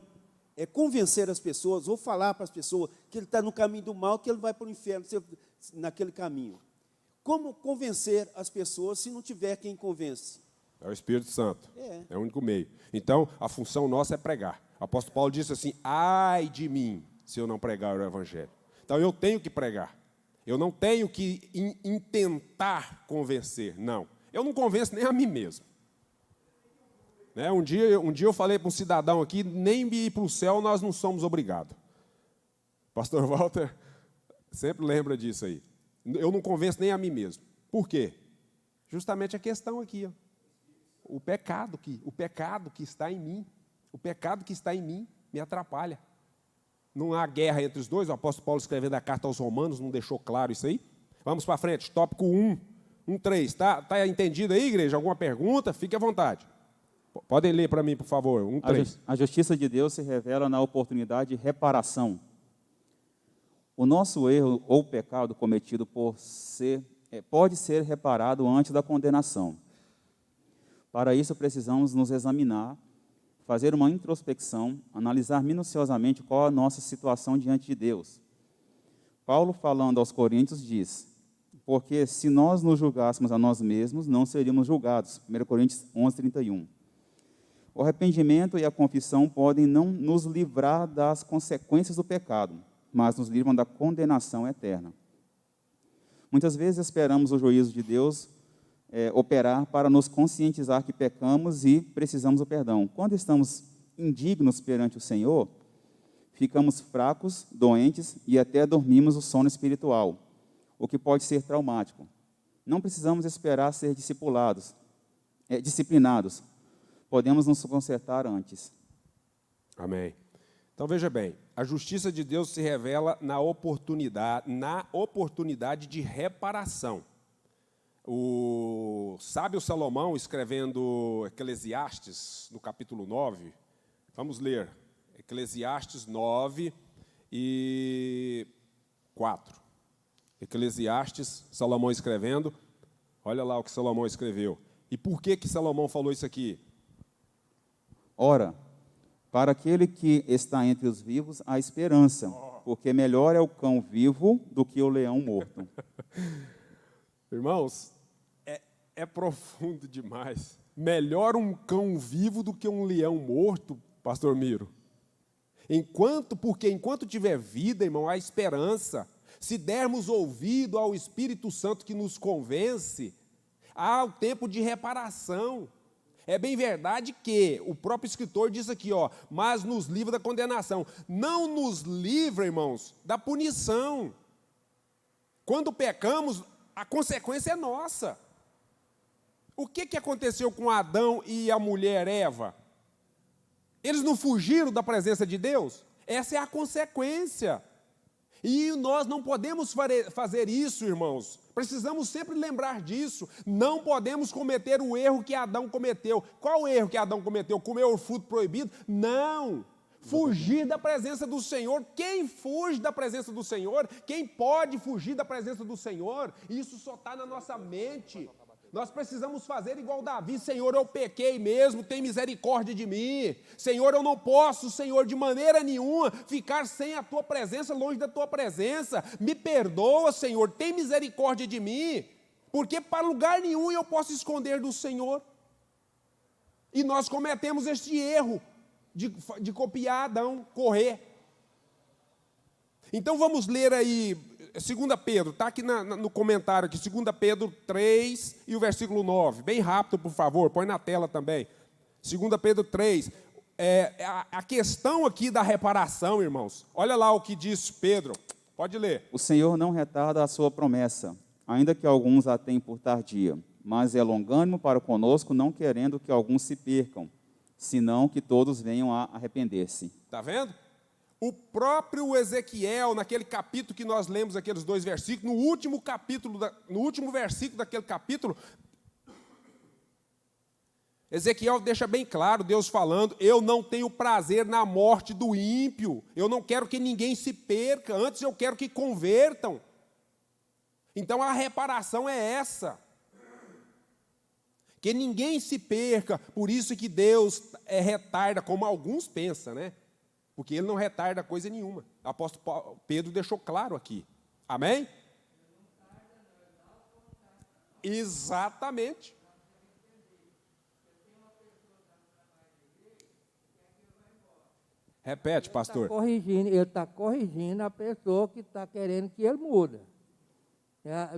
convencer as pessoas ou falar para as pessoas que ele está no caminho do mal, que ele vai para o inferno naquele caminho. Como convencer as pessoas se não tiver quem convence? É o Espírito Santo. É. É o único meio. Então, a função nossa é pregar. O apóstolo Paulo disse assim: ai de mim, se eu não pregar o evangelho. Então, eu tenho que pregar. Eu não tenho que intentar convencer. Não. Eu não convenço nem a mim mesmo. Né? Um dia eu falei para um cidadão aqui: nem ir para o céu nós não somos obrigados. Pastor Walter sempre lembra disso aí. Eu não convenço nem a mim mesmo. Por quê? Justamente a questão aqui, ó. O pecado que está em mim, me atrapalha. Não há guerra entre os dois. O apóstolo Paulo, escrevendo a carta aos Romanos, não deixou claro isso aí. Vamos para frente, tópico 1.3. Tá entendido aí, igreja? Alguma pergunta? Fique à vontade. Podem ler para mim, por favor. 1.3. A justiça de Deus se revela na oportunidade de reparação. O nosso erro ou pecado cometido pode ser reparado antes da condenação. Para isso, precisamos nos examinar, fazer uma introspecção, analisar minuciosamente qual a nossa situação diante de Deus. Paulo, falando aos Coríntios, diz: porque se nós nos julgássemos a nós mesmos, não seríamos julgados. 1 Coríntios 11:31. O arrependimento e a confissão podem não nos livrar das consequências do pecado, mas nos livram da condenação eterna. Muitas vezes esperamos o juízo de Deus operar para nos conscientizar que pecamos e precisamos do perdão. Quando estamos indignos perante o Senhor, ficamos fracos, doentes e até dormimos o sono espiritual, o que pode ser traumático. Não precisamos esperar ser disciplinados. Podemos nos consertar antes. Amém. Então, veja bem, a justiça de Deus se revela na oportunidade de reparação. O sábio Salomão, escrevendo Eclesiastes, no capítulo 9, vamos ler, Eclesiastes 9 e 4. Eclesiastes, Salomão escrevendo, olha lá o que Salomão escreveu. E por que Salomão falou isso aqui? Ora, para aquele que está entre os vivos, há esperança, porque melhor é o cão vivo do que o leão morto. Irmãos, é profundo demais. Melhor um cão vivo do que um leão morto, pastor Miro. Porque enquanto tiver vida, irmão, há esperança. Se dermos ouvido ao Espírito Santo que nos convence, há o tempo de reparação. É bem verdade que o próprio escritor diz aqui, mas nos livra da condenação. Não nos livra, irmãos, da punição. Quando pecamos, a consequência é nossa. O que aconteceu com Adão e a mulher Eva? Eles não fugiram da presença de Deus? Essa é a consequência. E nós não podemos fazer isso, irmãos. Precisamos sempre lembrar disso. Não podemos cometer o erro que Adão cometeu. Qual o erro que Adão cometeu? Comer o fruto proibido? Não. Fugir da presença do Senhor. Quem fuge da presença do Senhor? Quem pode fugir da presença do Senhor? Isso só está na nossa mente. Nós precisamos fazer igual Davi: Senhor, eu pequei mesmo, tem misericórdia de mim. Senhor, eu não posso, Senhor, de maneira nenhuma ficar sem a Tua presença, longe da Tua presença. Me perdoa, Senhor, tem misericórdia de mim, porque para lugar nenhum eu posso esconder do Senhor. E nós cometemos este erro de copiar Adão, correr. Então vamos ler aí 2 Pedro, está aqui no comentário, aqui, 2 Pedro 3 e o versículo 9. Bem rápido, por favor, põe na tela também. 2 Pedro 3. A questão aqui da reparação, irmãos. Olha lá o que diz Pedro. Pode ler. O Senhor não retarda a sua promessa, ainda que alguns a tenham por tardia, mas é longânimo para conosco, não querendo que alguns se percam, senão que todos venham a arrepender-se. Está vendo? O próprio Ezequiel, naquele capítulo que nós lemos, aqueles 2 versículos, no último versículo daquele capítulo, Ezequiel deixa bem claro, Deus falando: eu não tenho prazer na morte do ímpio, eu não quero que ninguém se perca, antes eu quero que convertam. Então a reparação é essa, que ninguém se perca. Por isso que Deus retarda, como alguns pensam, né? porque ele não retarda coisa nenhuma. O apóstolo Pedro deixou claro aqui. Amém? Exatamente. Repete, pastor. Ele está corrigindo a pessoa que está querendo que ele muda.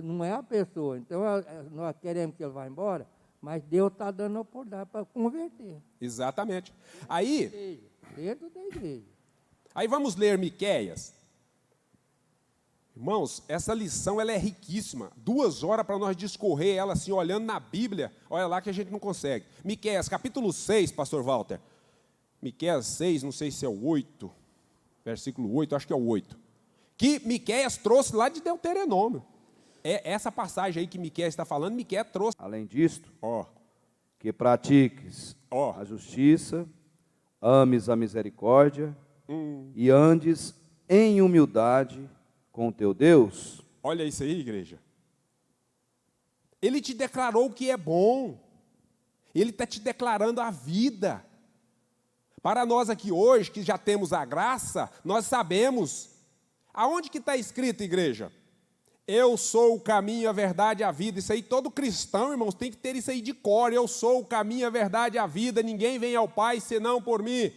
Não é a pessoa. Então, nós queremos que ele vá embora, mas Deus está dando a oportunidade para converter. Exatamente. Aí, Dentro da igreja. aí vamos ler Miqueias. Irmãos, essa lição ela é riquíssima. 2 horas para nós discorrer ela assim, olhando na Bíblia. Olha lá que a gente não consegue. Miqueias, capítulo 6, pastor Walter. Miqueias 6, não sei se é o 8, versículo 8, acho que é o 8. Que Miqueias trouxe lá de Deuteronômio. É essa passagem aí que Miqueias está falando, Miqueias trouxe. Além disto, Ó, que pratiques a justiça, ames a misericórdia e andes em humildade com o teu Deus. olha isso aí, igreja. Ele te declarou o que é bom. Ele está te declarando a vida. Para nós aqui hoje, que já temos a graça, nós sabemos. Aonde que está escrito, igreja? Eu sou o caminho, a verdade e a vida. Isso aí todo cristão, irmãos, tem que ter isso aí de cor. Eu sou o caminho, a verdade e a vida. Ninguém vem ao Pai senão por mim.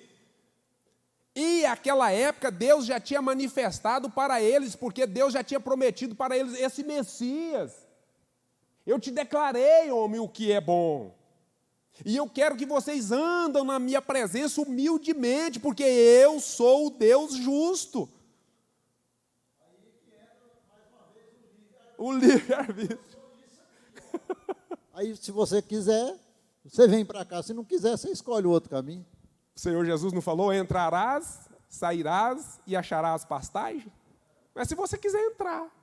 E naquela época Deus já tinha manifestado para eles, porque Deus já tinha prometido para eles esse Messias. Eu te declarei, homem, o que é bom. E eu quero que vocês andam na minha presença humildemente, porque eu sou o Deus justo. O livre-arbítrio. Aí, se você quiser, você vem para cá. Se não quiser, você escolhe o outro caminho. O Senhor Jesus não falou, entrarás, sairás e acharás pastagem? Mas se você quiser entrar.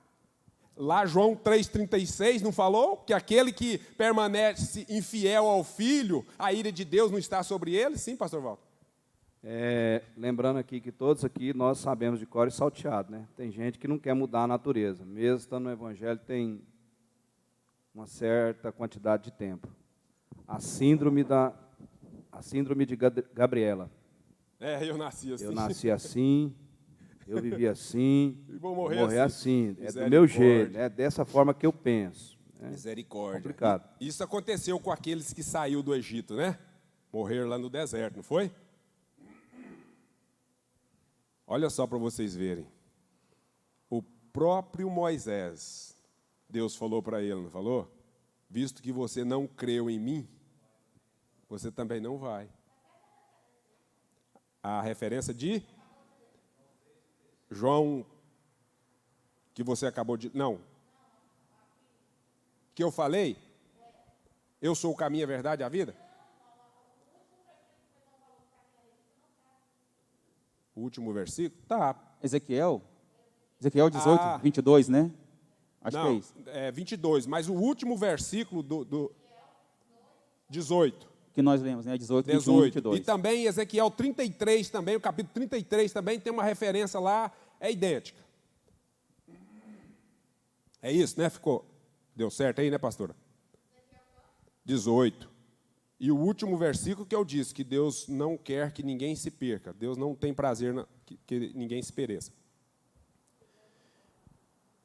Lá João 3,36 não falou que aquele que permanece infiel ao Filho, a ira de Deus não está sobre ele? Sim, pastor Walter? Lembrando aqui que todos aqui nós sabemos de cor e salteado, né? Tem gente que não quer mudar a natureza, mesmo estando no Evangelho tem uma certa quantidade de tempo. A síndrome de Gabriela. Eu nasci assim. Eu nasci assim, eu vivi assim, E vou morrer assim. É do meu jeito, é dessa forma que eu penso. Né? Misericórdia. Complicado. Isso aconteceu com aqueles que saíram do Egito, né? Morreram lá no deserto, não foi? Olha só para vocês verem. O próprio Moisés, Deus falou para ele, não falou? Visto que você não creu em mim, você também não vai. A referência de João, que você acabou de... Não. Que eu falei? Eu sou o caminho, a verdade e a vida? O último versículo? Tá. Ezequiel 18, 22, né? Acho que é isso. É 22, mas o último versículo do 18. Que nós lemos, né? 18, 21, 18. 22. E também Ezequiel 33, também, o capítulo 33 também tem uma referência lá, é idêntica. É isso, né? Deu certo aí, né, pastora? 18. E o último versículo que eu disse, que Deus não quer que ninguém se perca. Deus não tem prazer que ninguém se pereça.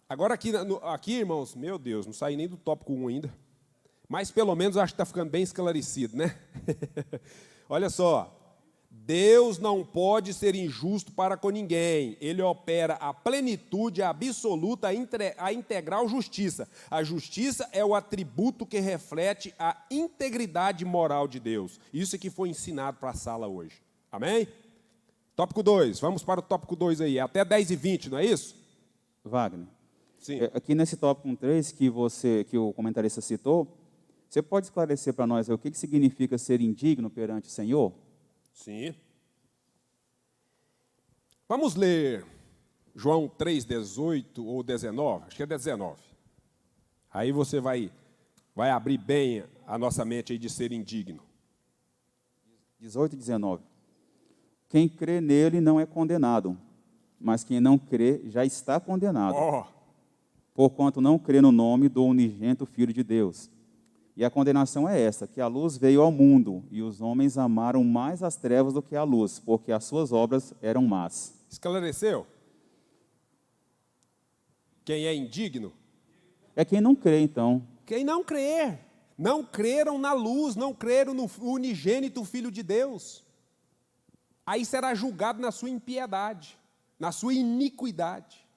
Agora aqui, irmãos, meu Deus, não saí nem do tópico 1 ainda. Mas pelo menos acho que está ficando bem esclarecido, né? Olha só. Deus não pode ser injusto para com ninguém. Ele opera a plenitude, a absoluta, a integral justiça. A justiça é o atributo que reflete a integridade moral de Deus. Isso é que foi ensinado para a sala hoje. Amém? Tópico 2. Vamos para o tópico 2 aí. Até 10:20, não é isso? Wagner. Sim. Aqui nesse tópico 3 que o comentarista citou, você pode esclarecer para nós o que significa ser indigno perante o Senhor? Sim. Vamos ler João 3:18 ou 19, acho que é 19. Aí você vai abrir bem a nossa mente aí de ser indigno. 18 e 19. Quem crê nele não é condenado, mas quem não crê já está condenado. Ó, Porquanto não crê no nome do unigênito Filho de Deus. E a condenação é esta, que a luz veio ao mundo, e os homens amaram mais as trevas do que a luz, porque as suas obras eram más. Esclareceu? Quem é indigno? É quem não crê, então. Quem não crer. Não creram na luz, não creram no unigênito Filho de Deus. Aí será julgado na sua impiedade, na sua iniquidade.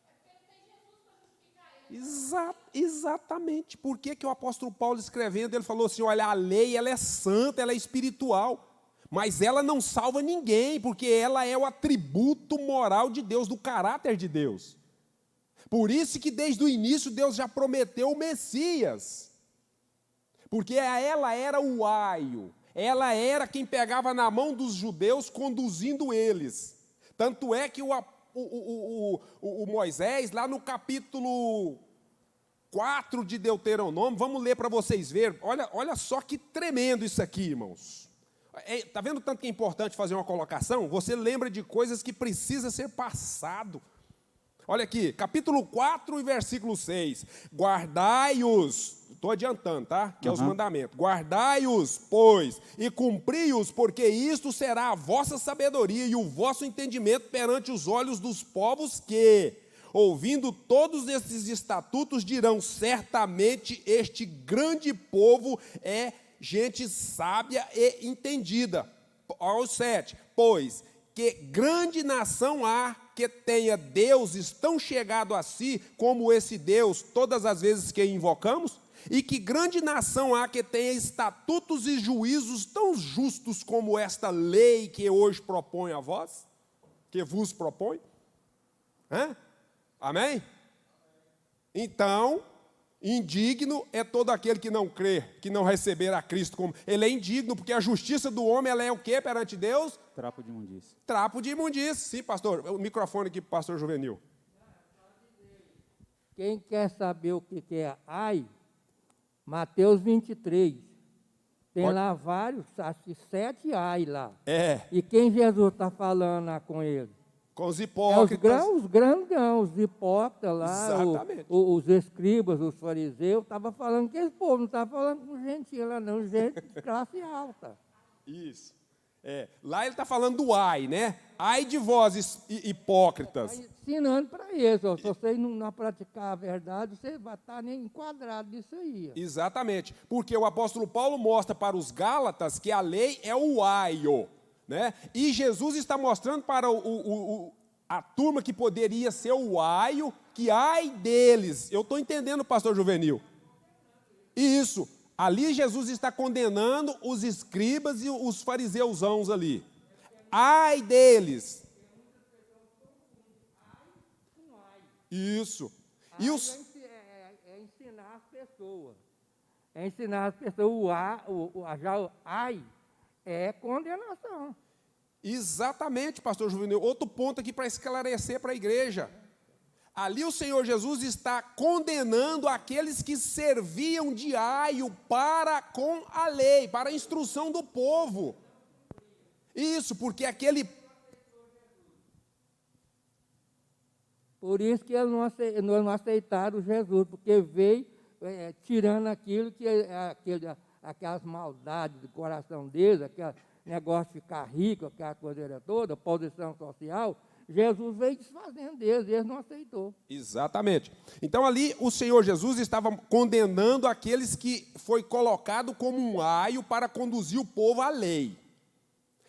Exatamente. Por que o apóstolo Paulo escrevendo, ele falou assim, olha, a lei ela é santa, ela é espiritual, mas ela não salva ninguém, porque ela é o atributo moral de Deus, do caráter de Deus. Por isso que desde o início Deus já prometeu o Messias, porque ela era o aio, ela era quem pegava na mão dos judeus conduzindo eles. Tanto é que o Moisés, lá no capítulo 4 de Deuteronômio, vamos ler para vocês verem, olha só que tremendo isso aqui, irmãos. Está vendo tanto que é importante fazer uma colocação? Você lembra de coisas que precisa ser passado. Olha aqui, capítulo 4 e versículo 6. Guardai-os, estou adiantando, tá? Que é os mandamentos. Guardai-os, pois, e cumpri-os, porque isto será a vossa sabedoria e o vosso entendimento perante os olhos dos povos que, ouvindo todos esses estatutos, dirão, certamente este grande povo é gente sábia e entendida. Aos 7, pois que grande nação há que tenha deuses tão chegado a si como esse Deus todas as vezes que invocamos? E que grande nação há que tenha estatutos e juízos tão justos como esta lei que hoje propõe a vós? Que vos propõe? Amém? Então, indigno é todo aquele que não crê, que não receber a Cristo como... Ele é indigno, porque a justiça do homem, ela é o quê perante Deus? Trapo de imundícia. Trapo de imundícia. Sim, pastor. O microfone aqui para o pastor Juvenil. Quem quer saber o que é ai, Mateus 23. Tem Pode... lá vários, acho que 7 ai lá. É. E quem Jesus está falando lá com ele? Com os hipócritas. Os grandão, os hipócritas lá, os escribas, os fariseus, estavam falando que esse povo não estava falando com gentil lá, não, gente de classe alta. Isso. Lá ele está falando do ai, né? Ai de vós, hipócritas. Tá ensinando para eles, ó, se vocês não praticar a verdade, você vai estar nem enquadrado nisso aí. Ó. Exatamente. Porque o apóstolo Paulo mostra para os Gálatas que a lei é o aio. Né? E Jesus está mostrando para a turma que poderia ser o aio, que ai deles. Eu estou entendendo, pastor Juvenil. Isso. Ali Jesus está condenando os escribas e os fariseusãos ali. Ai deles. Isso. E os... é ensinar as pessoas. É ensinar as pessoas. Já o ai é condenação. Exatamente, pastor Juvenil. Outro ponto aqui para esclarecer para a igreja. Ali o Senhor Jesus está condenando aqueles que serviam de aio para com a lei, para a instrução do povo. Isso, porque aquele... Por isso que eles não aceitaram Jesus, porque veio tirando aquilo que aquelas maldades do coração deles, aquele negócio de ficar rico, aquela coisa toda, posição social, Jesus veio desfazendo deles, eles não aceitou. Exatamente. Então ali o Senhor Jesus estava condenando aqueles que foi colocado como um aio para conduzir o povo à lei.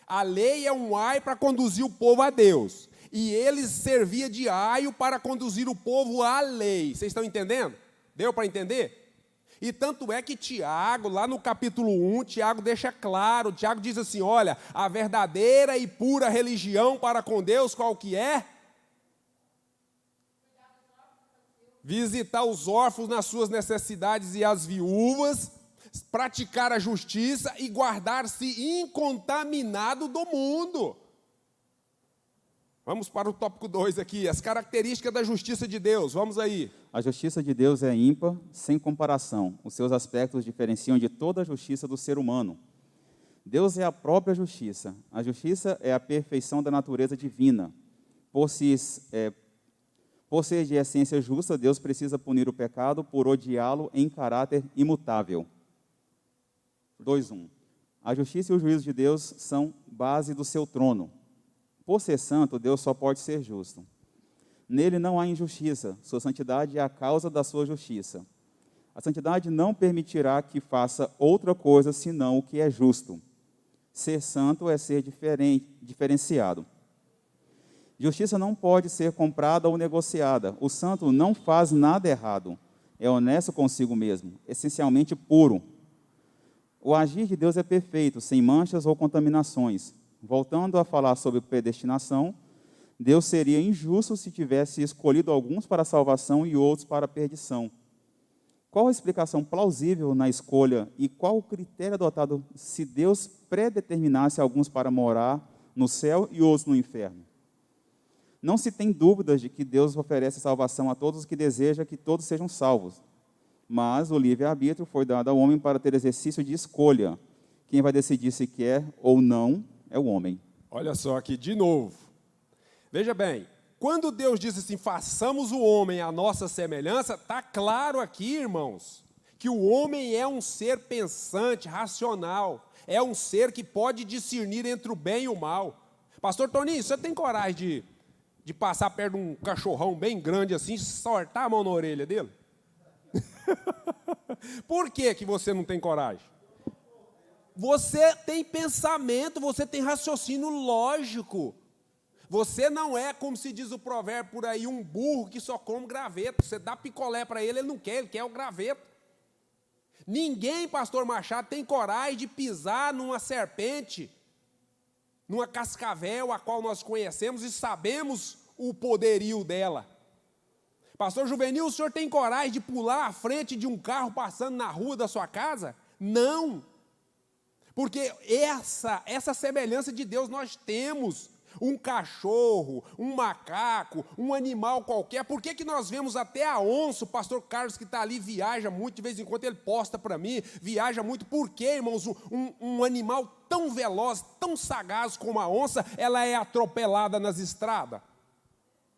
A lei é um aio para conduzir o povo a Deus. E ele servia de aio para conduzir o povo à lei. Vocês estão entendendo? Deu para entender? E tanto é que Tiago, lá no capítulo 1, Tiago deixa claro, Tiago diz assim, olha, a verdadeira e pura religião para com Deus, qual que é? Visitar os órfãos nas suas necessidades e as viúvas, praticar a justiça e guardar-se incontaminado do mundo. Vamos para o tópico 2 aqui, as características da justiça de Deus, vamos aí. A justiça de Deus é ímpar, sem comparação. Os seus aspectos diferenciam de toda a justiça do ser humano. Deus é a própria justiça. A justiça é a perfeição da natureza divina. Por ser de essência justa, Deus precisa punir o pecado por odiá-lo em caráter imutável. 2:1. A justiça e o juízo de Deus são base do seu trono. Por ser santo, Deus só pode ser justo. Nele não há injustiça, sua santidade é a causa da sua justiça. A santidade não permitirá que faça outra coisa senão o que é justo. Ser santo é ser diferenciado. Justiça não pode ser comprada ou negociada. O santo não faz nada errado. É honesto consigo mesmo, essencialmente puro. O agir de Deus é perfeito, sem manchas ou contaminações. Voltando a falar sobre predestinação, Deus seria injusto se tivesse escolhido alguns para a salvação e outros para a perdição. Qual a explicação plausível na escolha e qual o critério adotado se Deus predeterminasse alguns para morar no céu e outros no inferno? Não se tem dúvidas de que Deus oferece salvação a todos os que desejam que todos sejam salvos. Mas o livre-arbítrio foi dado ao homem para ter exercício de escolha. Quem vai decidir se quer ou não é o homem. Olha só aqui de novo. Veja bem, quando Deus diz assim, façamos o homem à nossa semelhança, está claro aqui, irmãos, que o homem é um ser pensante, racional, é um ser que pode discernir entre o bem e o mal. Pastor Toninho, você tem coragem de passar perto de um cachorrão bem grande assim, sortar a mão na orelha dele? Por que você não tem coragem? Você tem pensamento, você tem raciocínio lógico. Você não é, como se diz o provérbio por aí, um burro que só come graveto. Você dá picolé para ele não quer, ele quer o graveto. Ninguém, pastor Machado, tem coragem de pisar numa serpente, numa cascavel, a qual nós conhecemos e sabemos o poderio dela. Pastor Juvenil, o senhor tem coragem de pular à frente de um carro passando na rua da sua casa? Não. Porque essa semelhança de Deus nós temos. Um cachorro, um macaco, um animal qualquer. Por que nós vemos até a onça? O pastor Carlos, que está ali, viaja muito, de vez em quando ele posta para mim, viaja muito. Por que, irmãos, um animal tão veloz, tão sagaz como a onça, ela é atropelada nas estradas?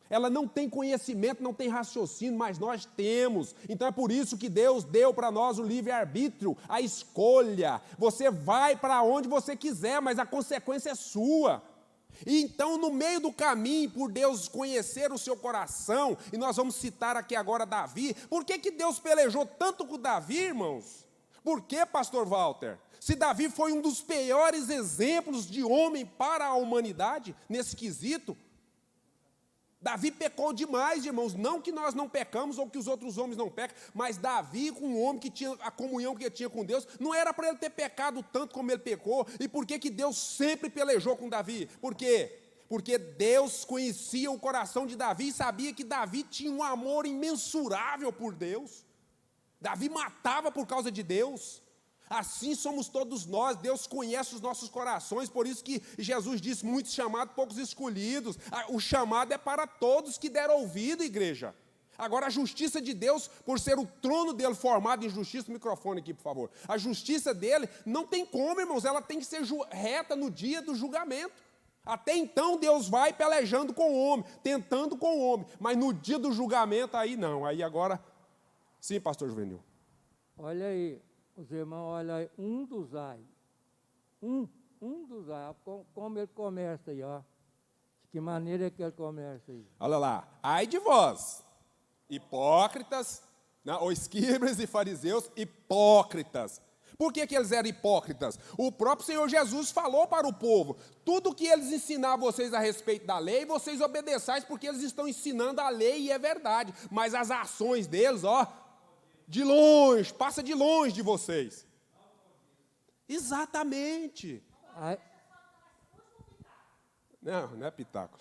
Ela não tem conhecimento, não tem raciocínio, mas nós temos. Então é por isso que Deus deu para nós o livre-arbítrio, a escolha. Você vai para onde você quiser, mas a consequência é sua. E então, no meio do caminho, por Deus conhecer o seu coração, e nós vamos citar aqui agora Davi, por que Deus pelejou tanto com Davi, irmãos? Por que, pastor Walter? Se Davi foi um dos piores exemplos de homem para a humanidade, nesse quesito, Davi pecou demais, irmãos, não que nós não pecamos ou que os outros homens não pecam, mas Davi, com um homem que tinha a comunhão que ele tinha com Deus, não era para ele ter pecado tanto como ele pecou. E por que Deus sempre pelejou com Davi? Por quê? Porque Deus conhecia o coração de Davi e sabia que Davi tinha um amor imensurável por Deus. Davi matava por causa de Deus. Assim somos todos nós, Deus conhece os nossos corações, por isso que Jesus disse, muitos chamados, poucos escolhidos. O chamado é para todos que deram ouvido, igreja. Agora, a justiça de Deus, por ser o trono dele formado em justiça, microfone aqui, por favor. A justiça dele não tem como, irmãos, ela tem que ser reta no dia do julgamento. Até então, Deus vai pelejando com o homem, tentando com o homem, mas no dia do julgamento, aí não. Aí agora, sim, pastor Juvenil. Olha aí. Os irmãos, olha aí, um dos ai, como ele começa aí, ó. De que maneira que ele começa aí? Olha lá, ai de vós, hipócritas, né, ou escribas e fariseus, hipócritas. Por que eles eram hipócritas? O próprio Senhor Jesus falou para o povo, tudo que eles ensinavam vocês a respeito da lei, vocês obedeçais porque eles estão ensinando a lei e é verdade, mas as ações deles, ó, de longe, passa de longe de vocês. Exatamente. Ai. Não é pitaco.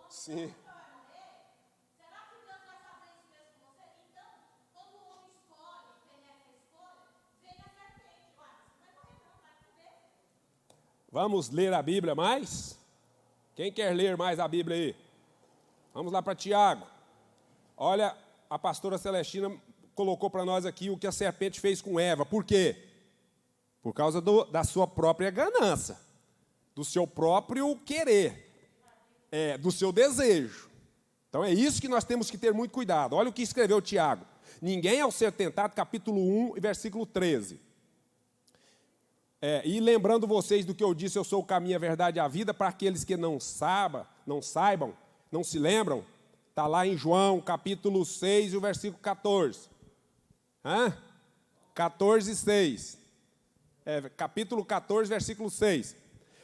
Sim. Vamos ler a Bíblia mais? Quem quer ler mais a Bíblia aí? Vamos lá para Tiago. Olha, a pastora Celestina colocou para nós aqui o que a serpente fez com Eva. Por quê? Por causa da sua própria ganância, do seu próprio querer, do seu desejo. Então é isso que nós temos que ter muito cuidado. Olha o que escreveu Tiago. Ninguém ao ser tentado, capítulo 1, versículo 13. E lembrando vocês do que eu disse, eu sou o caminho, a verdade e a vida, para aqueles que não saibam, não se lembram, está lá em João, capítulo 6, o versículo 14. 14, 6. Capítulo 14, versículo 6.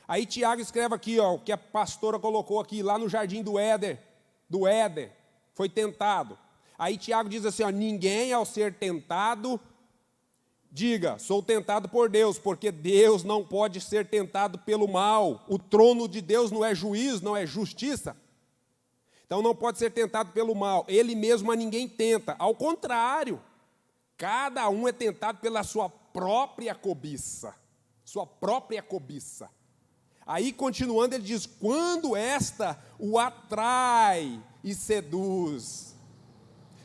Aí Tiago escreve aqui, ó, o que a pastora colocou aqui, lá no jardim do Éden, foi tentado. Aí Tiago diz assim, ó, ninguém ao ser tentado, diga, sou tentado por Deus, porque Deus não pode ser tentado pelo mal. O trono de Deus não é juízo, não é justiça. Então não pode ser tentado pelo mal. Ele mesmo a ninguém tenta. Ao contrário, cada um é tentado pela sua própria cobiça. Sua própria cobiça. Aí, continuando, ele diz, quando esta o atrai e seduz.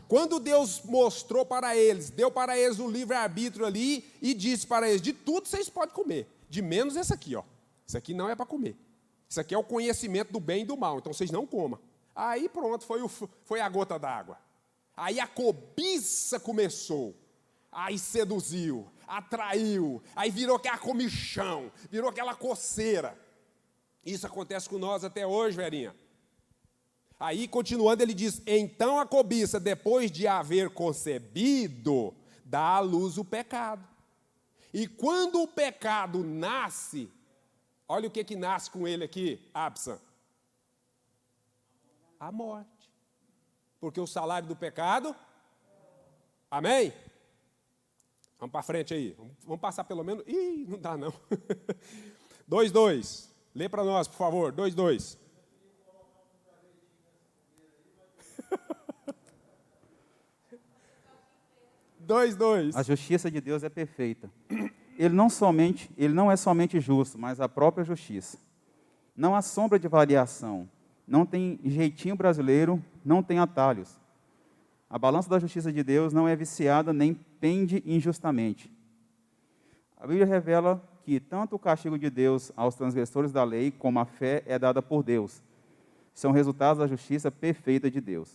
Quando Deus mostrou para eles, deu para eles o livre-arbítrio ali e disse para eles, de tudo vocês podem comer, de menos esse aqui, ó. Isso aqui não é para comer. Isso aqui é o conhecimento do bem e do mal, então vocês não comam. Aí pronto, foi a gota d'água. Aí a cobiça começou, aí seduziu, atraiu, aí virou aquela comichão, virou aquela coceira. Isso acontece com nós até hoje, Verinha. Aí, continuando, ele diz, então a cobiça, depois de haver concebido, dá à luz o pecado. E quando o pecado nasce, olha o que nasce com ele aqui, Absa. A morte. Porque o salário do pecado, amém? Vamos para frente aí, vamos passar pelo menos, não dá não. 2:2, lê para nós, por favor, 2:2. 2:2. A justiça de Deus é perfeita. Ele não é somente justo, mas a própria justiça. Não há sombra de variação. Não tem jeitinho brasileiro, não tem atalhos. A balança da justiça de Deus não é viciada nem pende injustamente. A Bíblia revela que tanto o castigo de Deus aos transgressores da lei, como a fé é dada por Deus. São resultados da justiça perfeita de Deus.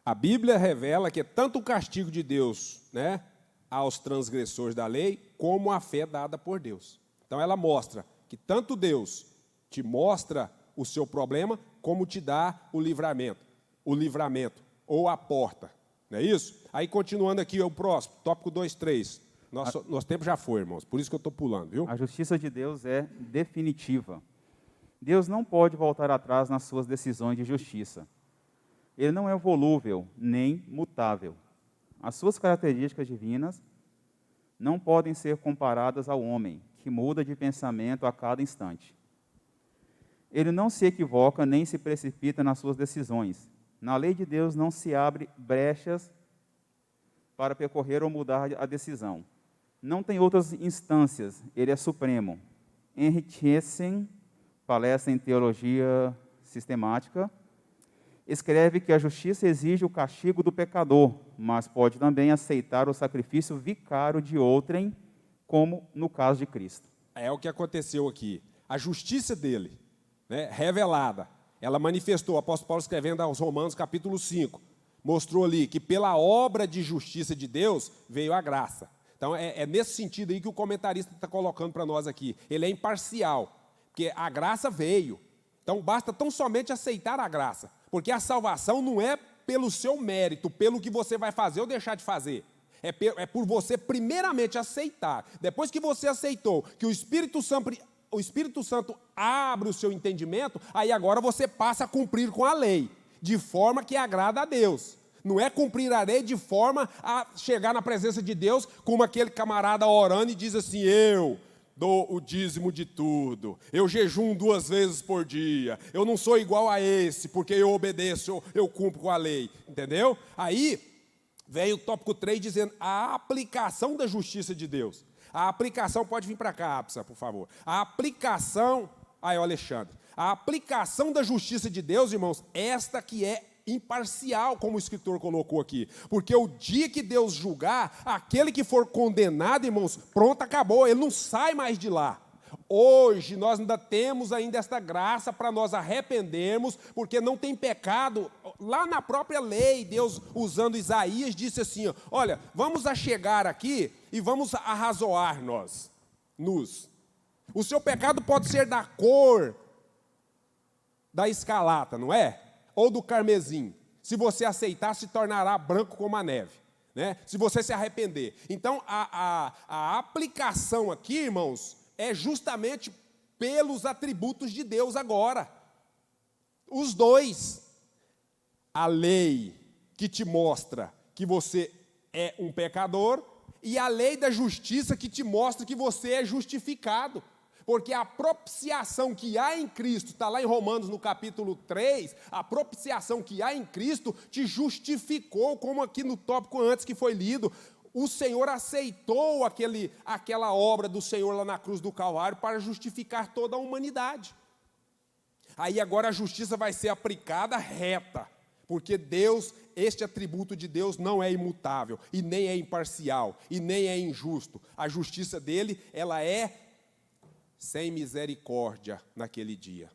A Bíblia revela que é tanto o castigo de Deus, né, aos transgressores da lei, como a fé dada por Deus. Então ela mostra que tanto Deus te mostra o seu problema, como te dá o livramento ou a porta. Não é isso? Aí continuando aqui, o próximo, tópico 2:3. Nosso tempo já foi, irmãos, por isso que eu estou pulando, viu? A justiça de Deus é definitiva. Deus não pode voltar atrás nas suas decisões de justiça. Ele não é volúvel, nem mutável. As suas características divinas não podem ser comparadas ao homem, que muda de pensamento a cada instante. Ele não se equivoca, nem se precipita nas suas decisões. Na lei de Deus não se abre brechas para percorrer ou mudar a decisão. Não tem outras instâncias, ele é supremo. Henry Essen, palestra em teologia sistemática, escreve que a justiça exige o castigo do pecador, mas pode também aceitar o sacrifício vicário de outrem, como no caso de Cristo. É o que aconteceu aqui. A justiça dele, né, revelada, ela manifestou, o apóstolo Paulo escrevendo aos Romanos, capítulo 5, mostrou ali que pela obra de justiça de Deus veio a graça. Então é nesse sentido aí que o comentarista está colocando para nós aqui. Ele é imparcial, porque a graça veio. Então basta tão somente aceitar a graça. Porque a salvação não é pelo seu mérito, pelo que você vai fazer ou deixar de fazer. É por você primeiramente aceitar. Depois que você aceitou que o Espírito Santo abre o seu entendimento, aí agora você passa a cumprir com a lei, de forma que agrada a Deus. Não é cumprir a lei de forma a chegar na presença de Deus como aquele camarada orando e diz assim, eu dou o dízimo de tudo, eu jejum 2 vezes por dia, eu não sou igual a esse, porque eu obedeço, eu cumpro com a lei, entendeu? Aí vem o tópico 3 dizendo a aplicação da justiça de Deus. A aplicação, pode vir para cá, Absa, por favor. A aplicação, aí o Alexandre, a aplicação da justiça de Deus, irmãos, esta que é imparcial, como o escritor colocou aqui, porque o dia que Deus julgar, aquele que for condenado, irmãos, pronto, acabou, ele não sai mais de lá. Hoje nós ainda temos ainda esta graça para nós arrependermos, porque não tem pecado. Lá na própria lei, Deus, usando Isaías, disse assim, ó, olha, vamos chegar aqui e vamos arrazoar nus. O seu pecado pode ser da cor da escarlata, não é? Ou do carmesim. Se você aceitar, se tornará branco como a neve, né? Se você se arrepender. Então, a aplicação aqui, irmãos, é justamente pelos atributos de Deus agora. Os dois. A lei que te mostra que você é um pecador e a lei da justiça que te mostra que você é justificado. Porque a propiciação que há em Cristo, está lá em Romanos no capítulo 3, a propiciação que há em Cristo te justificou, como aqui no tópico antes que foi lido. O Senhor aceitou aquela obra do Senhor lá na cruz do Calvário para justificar toda a humanidade. Aí agora a justiça vai ser aplicada reta, porque Deus, este atributo de Deus não é imutável, e nem é imparcial, e nem é injusto. A justiça dele, ela é sem misericórdia naquele dia.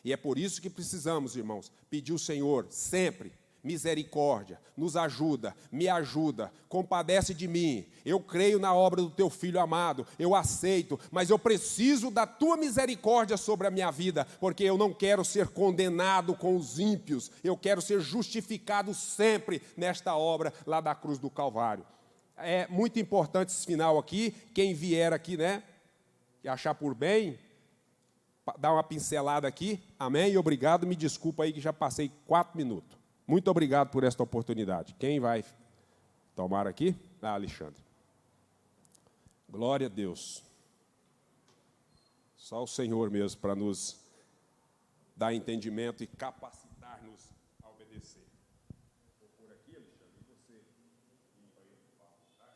E é por isso que precisamos, irmãos, pedir ao Senhor sempre misericórdia, nos ajuda, me ajuda, compadece de mim. Eu creio na obra do teu Filho amado, eu aceito, mas eu preciso da tua misericórdia sobre a minha vida, porque eu não quero ser condenado com os ímpios, eu quero ser justificado sempre nesta obra lá da cruz do Calvário. É muito importante esse final aqui, quem vier aqui, né, e achar por bem, dar uma pincelada aqui, amém, e obrigado, me desculpa aí que já passei 4 minutos. Muito obrigado por esta oportunidade. Quem vai tomar aqui? Alexandre. Glória a Deus. Só o Senhor mesmo para nos dar entendimento e capacitar-nos a obedecer. Vou por aqui, Alexandre, e você limpa aí o papo, tá?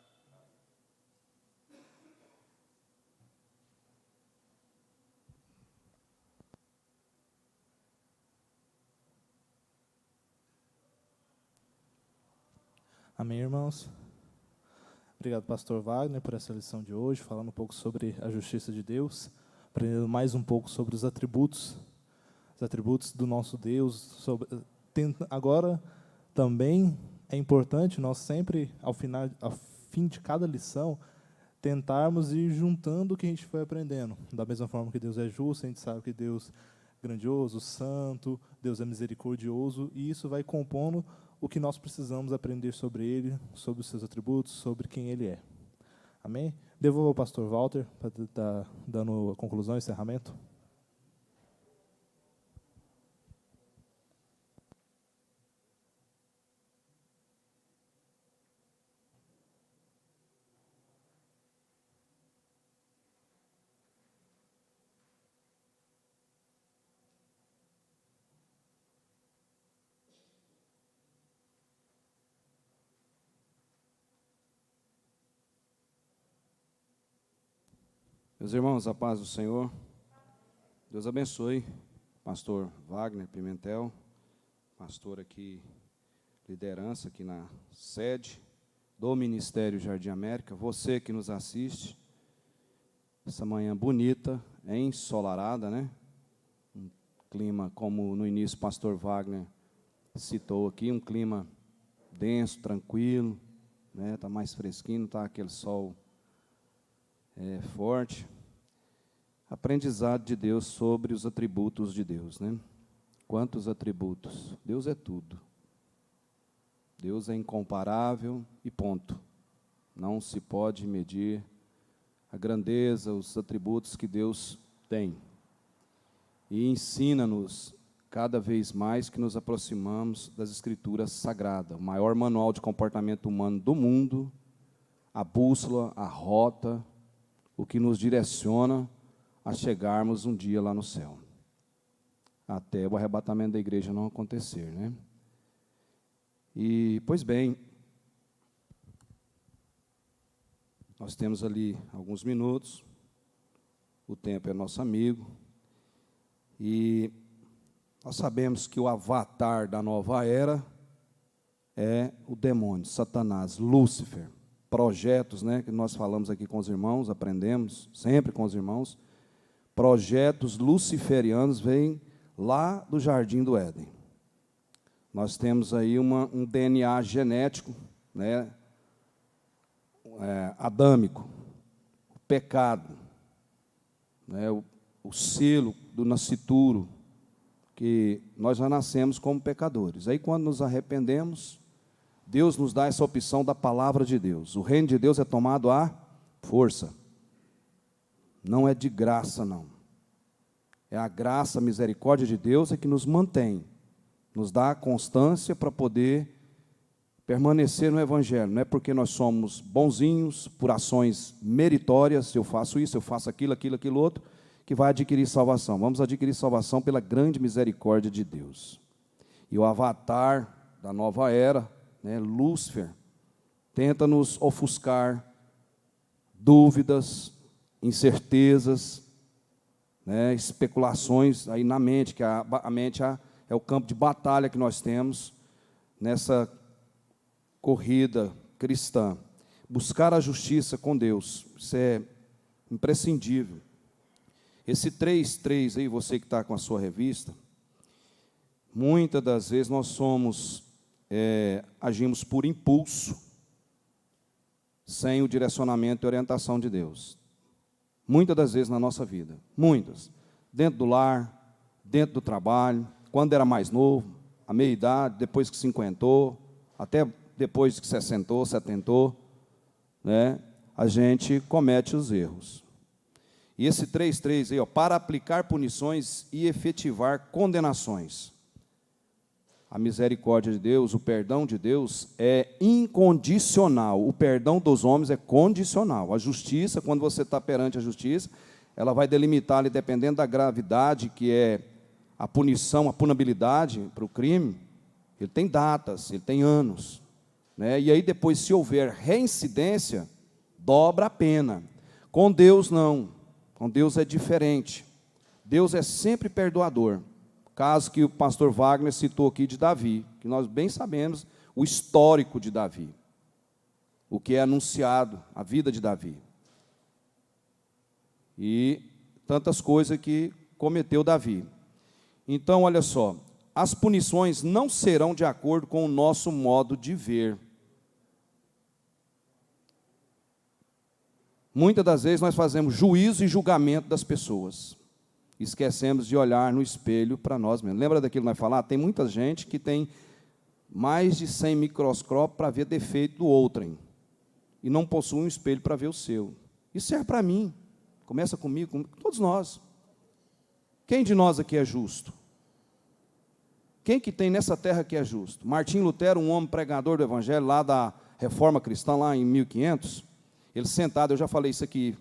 Amém, irmãos? Obrigado, pastor Wagner, por essa lição de hoje, falando um pouco sobre a justiça de Deus, aprendendo mais um pouco sobre os atributos do nosso Deus. Agora, também é importante nós sempre, ao fim de cada lição, tentarmos ir juntando o que a gente foi aprendendo. Da mesma forma que Deus é justo, a gente sabe que Deus é grandioso, santo, Deus é misericordioso, e isso vai compondo o que nós precisamos aprender sobre Ele, sobre os seus atributos, sobre quem Ele é. Amém? Devolvo ao pastor Walter para estar dando a conclusão e encerramento. Meus irmãos, a paz do Senhor. Deus abençoe. Pastor Wagner Pimentel, pastor aqui, liderança aqui na sede do Ministério Jardim América. Você que nos assiste, essa manhã bonita, ensolarada, né? Um clima, como no início o pastor Wagner citou aqui, um clima denso, tranquilo, né? Está mais fresquinho, está aquele sol forte. Aprendizado de Deus sobre os atributos de Deus, né? Quantos atributos? Deus é tudo. Deus é incomparável e ponto. Não se pode medir a grandeza, os atributos que Deus tem. E ensina-nos cada vez mais que nos aproximamos das Escrituras Sagradas, o maior manual de comportamento humano do mundo, a bússola, a rota, o que nos direciona a chegarmos um dia lá no céu, até o arrebatamento da igreja não acontecer, né? E, pois bem, nós temos ali alguns minutos, o tempo é nosso amigo, e nós sabemos que o avatar da nova era é o demônio, Satanás, Lúcifer, projetos, né, que nós falamos aqui com os irmãos, aprendemos sempre com os irmãos, projetos luciferianos vêm lá do Jardim do Éden. Nós temos aí um DNA genético, né, adâmico, o pecado, né, o selo do nascituro, que nós já nascemos como pecadores. Aí, quando nos arrependemos, Deus nos dá essa opção da palavra de Deus. O reino de Deus é tomado à força. Não é de graça, não. É a graça, a misericórdia de Deus é que nos mantém, nos dá a constância para poder permanecer no Evangelho. Não é porque nós somos bonzinhos, por ações meritórias, eu faço isso, eu faço aquilo, aquilo outro, que vai adquirir salvação. Vamos adquirir salvação pela grande misericórdia de Deus. E o avatar da nova era, né, Lúcifer, tenta nos ofuscar dúvidas, incertezas, né, especulações aí na mente, que a mente é o campo de batalha que nós temos nessa corrida cristã. Buscar a justiça com Deus, isso é imprescindível. Esse 3:3 aí, você que está com a sua revista, muitas das vezes nós agimos por impulso, sem o direcionamento e orientação de Deus. Muitas das vezes na nossa vida, muitas. Dentro do lar, dentro do trabalho, quando era mais novo, à meia-idade, depois que cinquentou, até depois que sessentou, setentou, né, a gente comete os erros. E esse 3:3 aí, ó, para aplicar punições e efetivar condenações. A misericórdia de Deus, o perdão de Deus é incondicional. O perdão dos homens é condicional. A justiça, quando você está perante a justiça, ela vai delimitar ali, dependendo da gravidade, que é a punição, a punabilidade para o crime, ele tem datas, ele tem anos, né? E aí depois, se houver reincidência, dobra a pena. Com Deus, não. Com Deus é diferente. Deus é sempre perdoador. Caso que o pastor Wagner citou aqui de Davi, que nós bem sabemos o histórico de Davi, o que é anunciado, a vida de Davi. E tantas coisas que cometeu Davi. Então, olha só, as punições não serão de acordo com o nosso modo de ver. Muitas das vezes nós fazemos juízo e julgamento das pessoas. Esquecemos de olhar no espelho para nós mesmos. Lembra daquilo que nós falamos? Tem muita gente que tem mais de 100 microscópios para ver defeito do outrem. E não possui um espelho para ver o seu. Isso serve para mim. Começa comigo, com todos nós. Quem de nós aqui é justo? Quem que tem nessa terra que é justo? Martim Lutero, um homem pregador do Evangelho, lá da Reforma Cristã, lá em 1500, ele sentado, eu já falei isso aqui,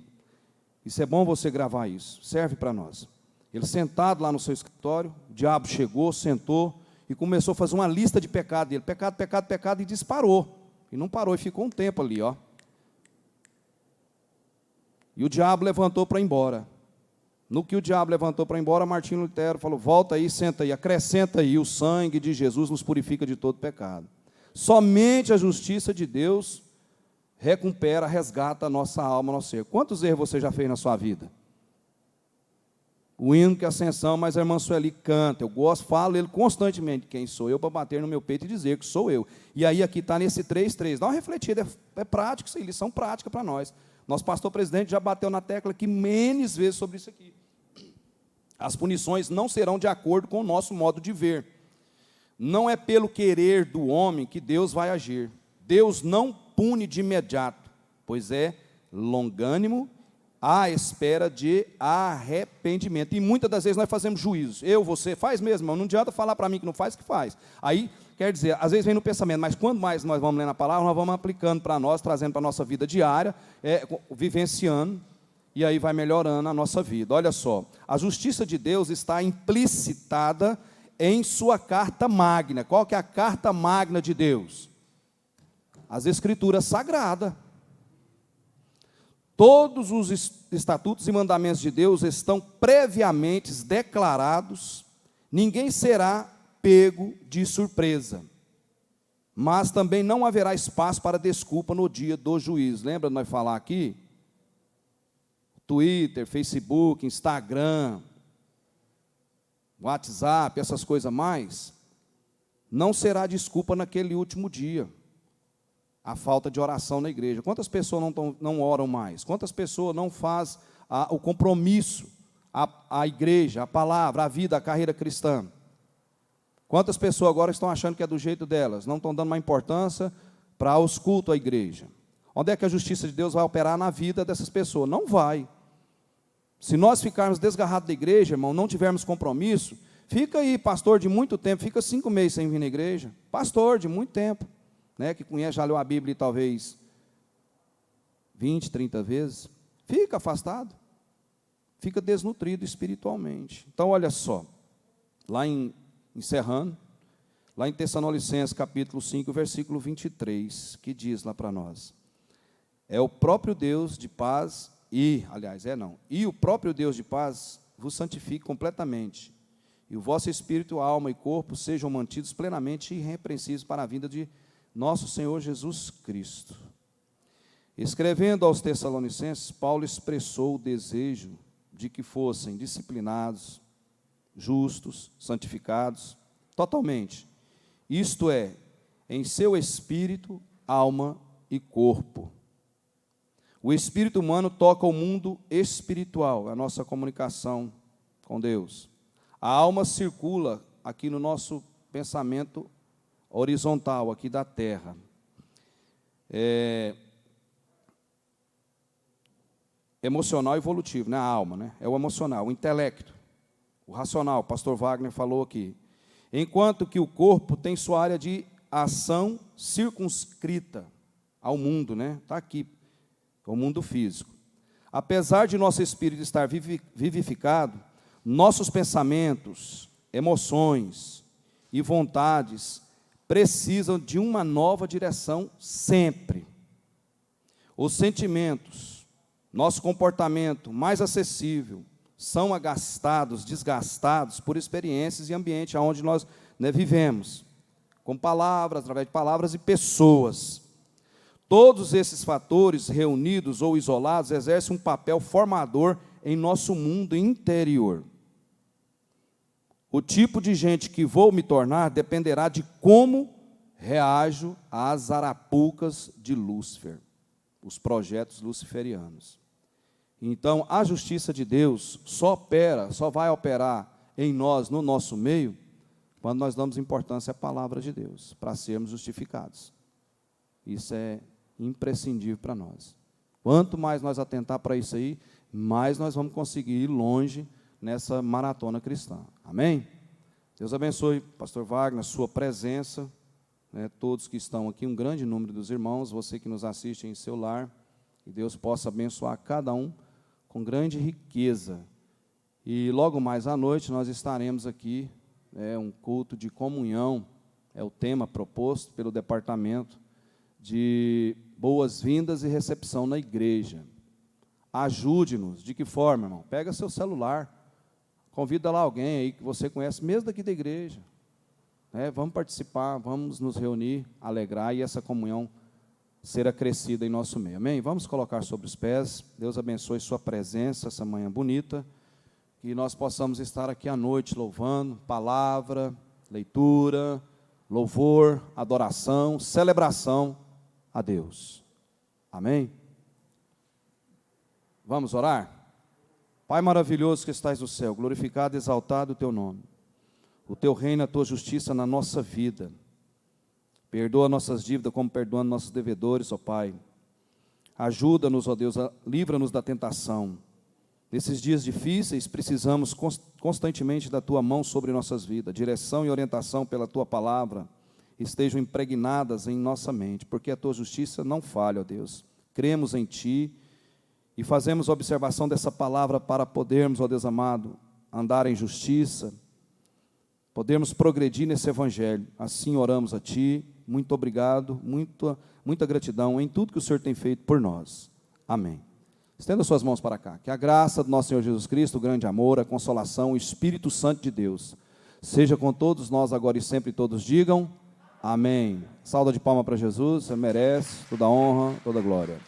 isso é bom você gravar isso, serve para nós. Ele sentado lá no seu escritório, o diabo chegou, sentou e começou a fazer uma lista de pecado dele, pecado, pecado, pecado, e disparou. E não parou, e ficou um tempo ali, ó. E o diabo levantou para ir embora. No que o diabo levantou para ir embora, Martim Lutero falou, volta aí, senta aí, acrescenta aí, o sangue de Jesus nos purifica de todo pecado. Somente a justiça de Deus recupera, resgata a nossa alma, nosso ser. Quantos erros você já fez na sua vida? O hino que é Ascensão, mas a irmã Sueli canta, eu gosto, falo ele constantemente, quem sou eu para bater no meu peito e dizer que sou eu. E aí aqui está nesse 3:3, dá uma refletida, é prático isso aí, lição prática para nós. Nosso pastor presidente já bateu na tecla aqui N vezes sobre isso aqui. As punições não serão de acordo com o nosso modo de ver. Não é pelo querer do homem que Deus vai agir. Deus não pune de imediato, pois é longânimo, à espera de arrependimento. E muitas das vezes nós fazemos juízos. Você, faz mesmo, mas não adianta falar para mim que não faz, que faz. Aí, quer dizer, às vezes vem no pensamento, mas quanto mais nós vamos lendo a palavra, nós vamos aplicando para nós, trazendo para a nossa vida diária, vivenciando, e aí vai melhorando a nossa vida. Olha só, a justiça de Deus está implicitada em sua carta magna. Qual que é a carta magna de Deus? As Escrituras Sagradas. Todos os estatutos e mandamentos de Deus estão previamente declarados, ninguém será pego de surpresa, mas também não haverá espaço para desculpa no dia do juízo. Lembra de nós falar aqui? Twitter, Facebook, Instagram, WhatsApp, essas coisas mais, não será desculpa naquele último dia a falta de oração na igreja. Quantas pessoas não oram mais? Quantas pessoas não fazem o compromisso, a igreja, a palavra, a vida, a carreira cristã? Quantas pessoas agora estão achando que é do jeito delas, não estão dando uma importância para os cultos à igreja? Onde é que a justiça de Deus vai operar na vida dessas pessoas? Não vai. Se nós ficarmos desgarrados da igreja, irmão, não tivermos compromisso, fica aí, pastor de muito tempo, fica 5 meses sem vir na igreja, pastor de muito tempo, né, que conhece, já leu a Bíblia talvez 20, 30 vezes, fica afastado, fica desnutrido espiritualmente. Então, olha só, encerrando, lá em Tessalonicenses, capítulo 5, versículo 23, que diz lá para nós: é o próprio Deus de paz, e o próprio Deus de paz vos santifique completamente, e o vosso espírito, alma e corpo sejam mantidos plenamente irrepreensíveis para a vinda de nosso Senhor Jesus Cristo. Escrevendo aos Tessalonicenses, Paulo expressou o desejo de que fossem disciplinados, justos, santificados, totalmente, isto é, em seu espírito, alma e corpo. O espírito humano toca o mundo espiritual, a nossa comunicação com Deus. A alma circula aqui no nosso pensamento horizontal, aqui da terra. Emocional e evolutivo, né? A alma, né? É o emocional, o intelecto, o racional, o pastor Wagner falou aqui. Enquanto que o corpo tem sua área de ação circunscrita ao mundo, né? Está aqui, o mundo físico. Apesar de nosso espírito estar vivificado, nossos pensamentos, emoções e vontades precisam de uma nova direção sempre. Os sentimentos, nosso comportamento mais acessível, são agastados, desgastados por experiências e ambiente onde nós vivemos, com palavras, através de palavras e pessoas. Todos esses fatores, reunidos ou isolados, exercem um papel formador em nosso mundo interior. O tipo de gente que vou me tornar dependerá de como reajo às arapucas de Lúcifer, os projetos luciferianos. Então, a justiça de Deus só vai operar em nós, no nosso meio, quando nós damos importância à palavra de Deus, para sermos justificados. Isso é imprescindível para nós. Quanto mais nós atentar para isso aí, mais nós vamos conseguir ir longe nessa maratona cristã. Amém? Deus abençoe, pastor Wagner, a sua presença, né, todos que estão aqui, um grande número dos irmãos, você que nos assiste em seu lar, que Deus possa abençoar cada um com grande riqueza. E logo mais à noite nós estaremos aqui, um culto de comunhão, é o tema proposto pelo departamento de boas-vindas e recepção na igreja. Ajude-nos. De que forma, irmão? Pega seu celular, convida lá alguém aí que você conhece, mesmo daqui da igreja. Vamos participar, vamos nos reunir, alegrar e essa comunhão ser acrescida em nosso meio. Amém? Vamos colocar sobre os pés. Deus abençoe sua presença essa manhã bonita, que nós possamos estar aqui à noite louvando, palavra, leitura, louvor, adoração, celebração a Deus. Amém? Vamos orar? Pai maravilhoso que estás no céu, glorificado e exaltado o teu nome. O teu reino, a tua justiça na nossa vida. Perdoa nossas dívidas como perdoando nossos devedores, ó Pai. Ajuda-nos, ó Deus, livra-nos da tentação. Nesses dias difíceis, precisamos constantemente da tua mão sobre nossas vidas. Direção e orientação pela tua palavra estejam impregnadas em nossa mente, porque a tua justiça não falha, ó Deus. Cremos em ti e fazemos observação dessa palavra para podermos, ó Deus amado, andar em justiça, podermos progredir nesse evangelho. Assim oramos a ti. Muito obrigado, muita gratidão em tudo que o Senhor tem feito por nós. Amém. Estenda suas mãos para cá. Que a graça do nosso Senhor Jesus Cristo, o grande amor, a consolação, o Espírito Santo de Deus, seja com todos nós agora e sempre, todos digam amém. Salva de palma para Jesus, você merece toda a honra, toda a glória.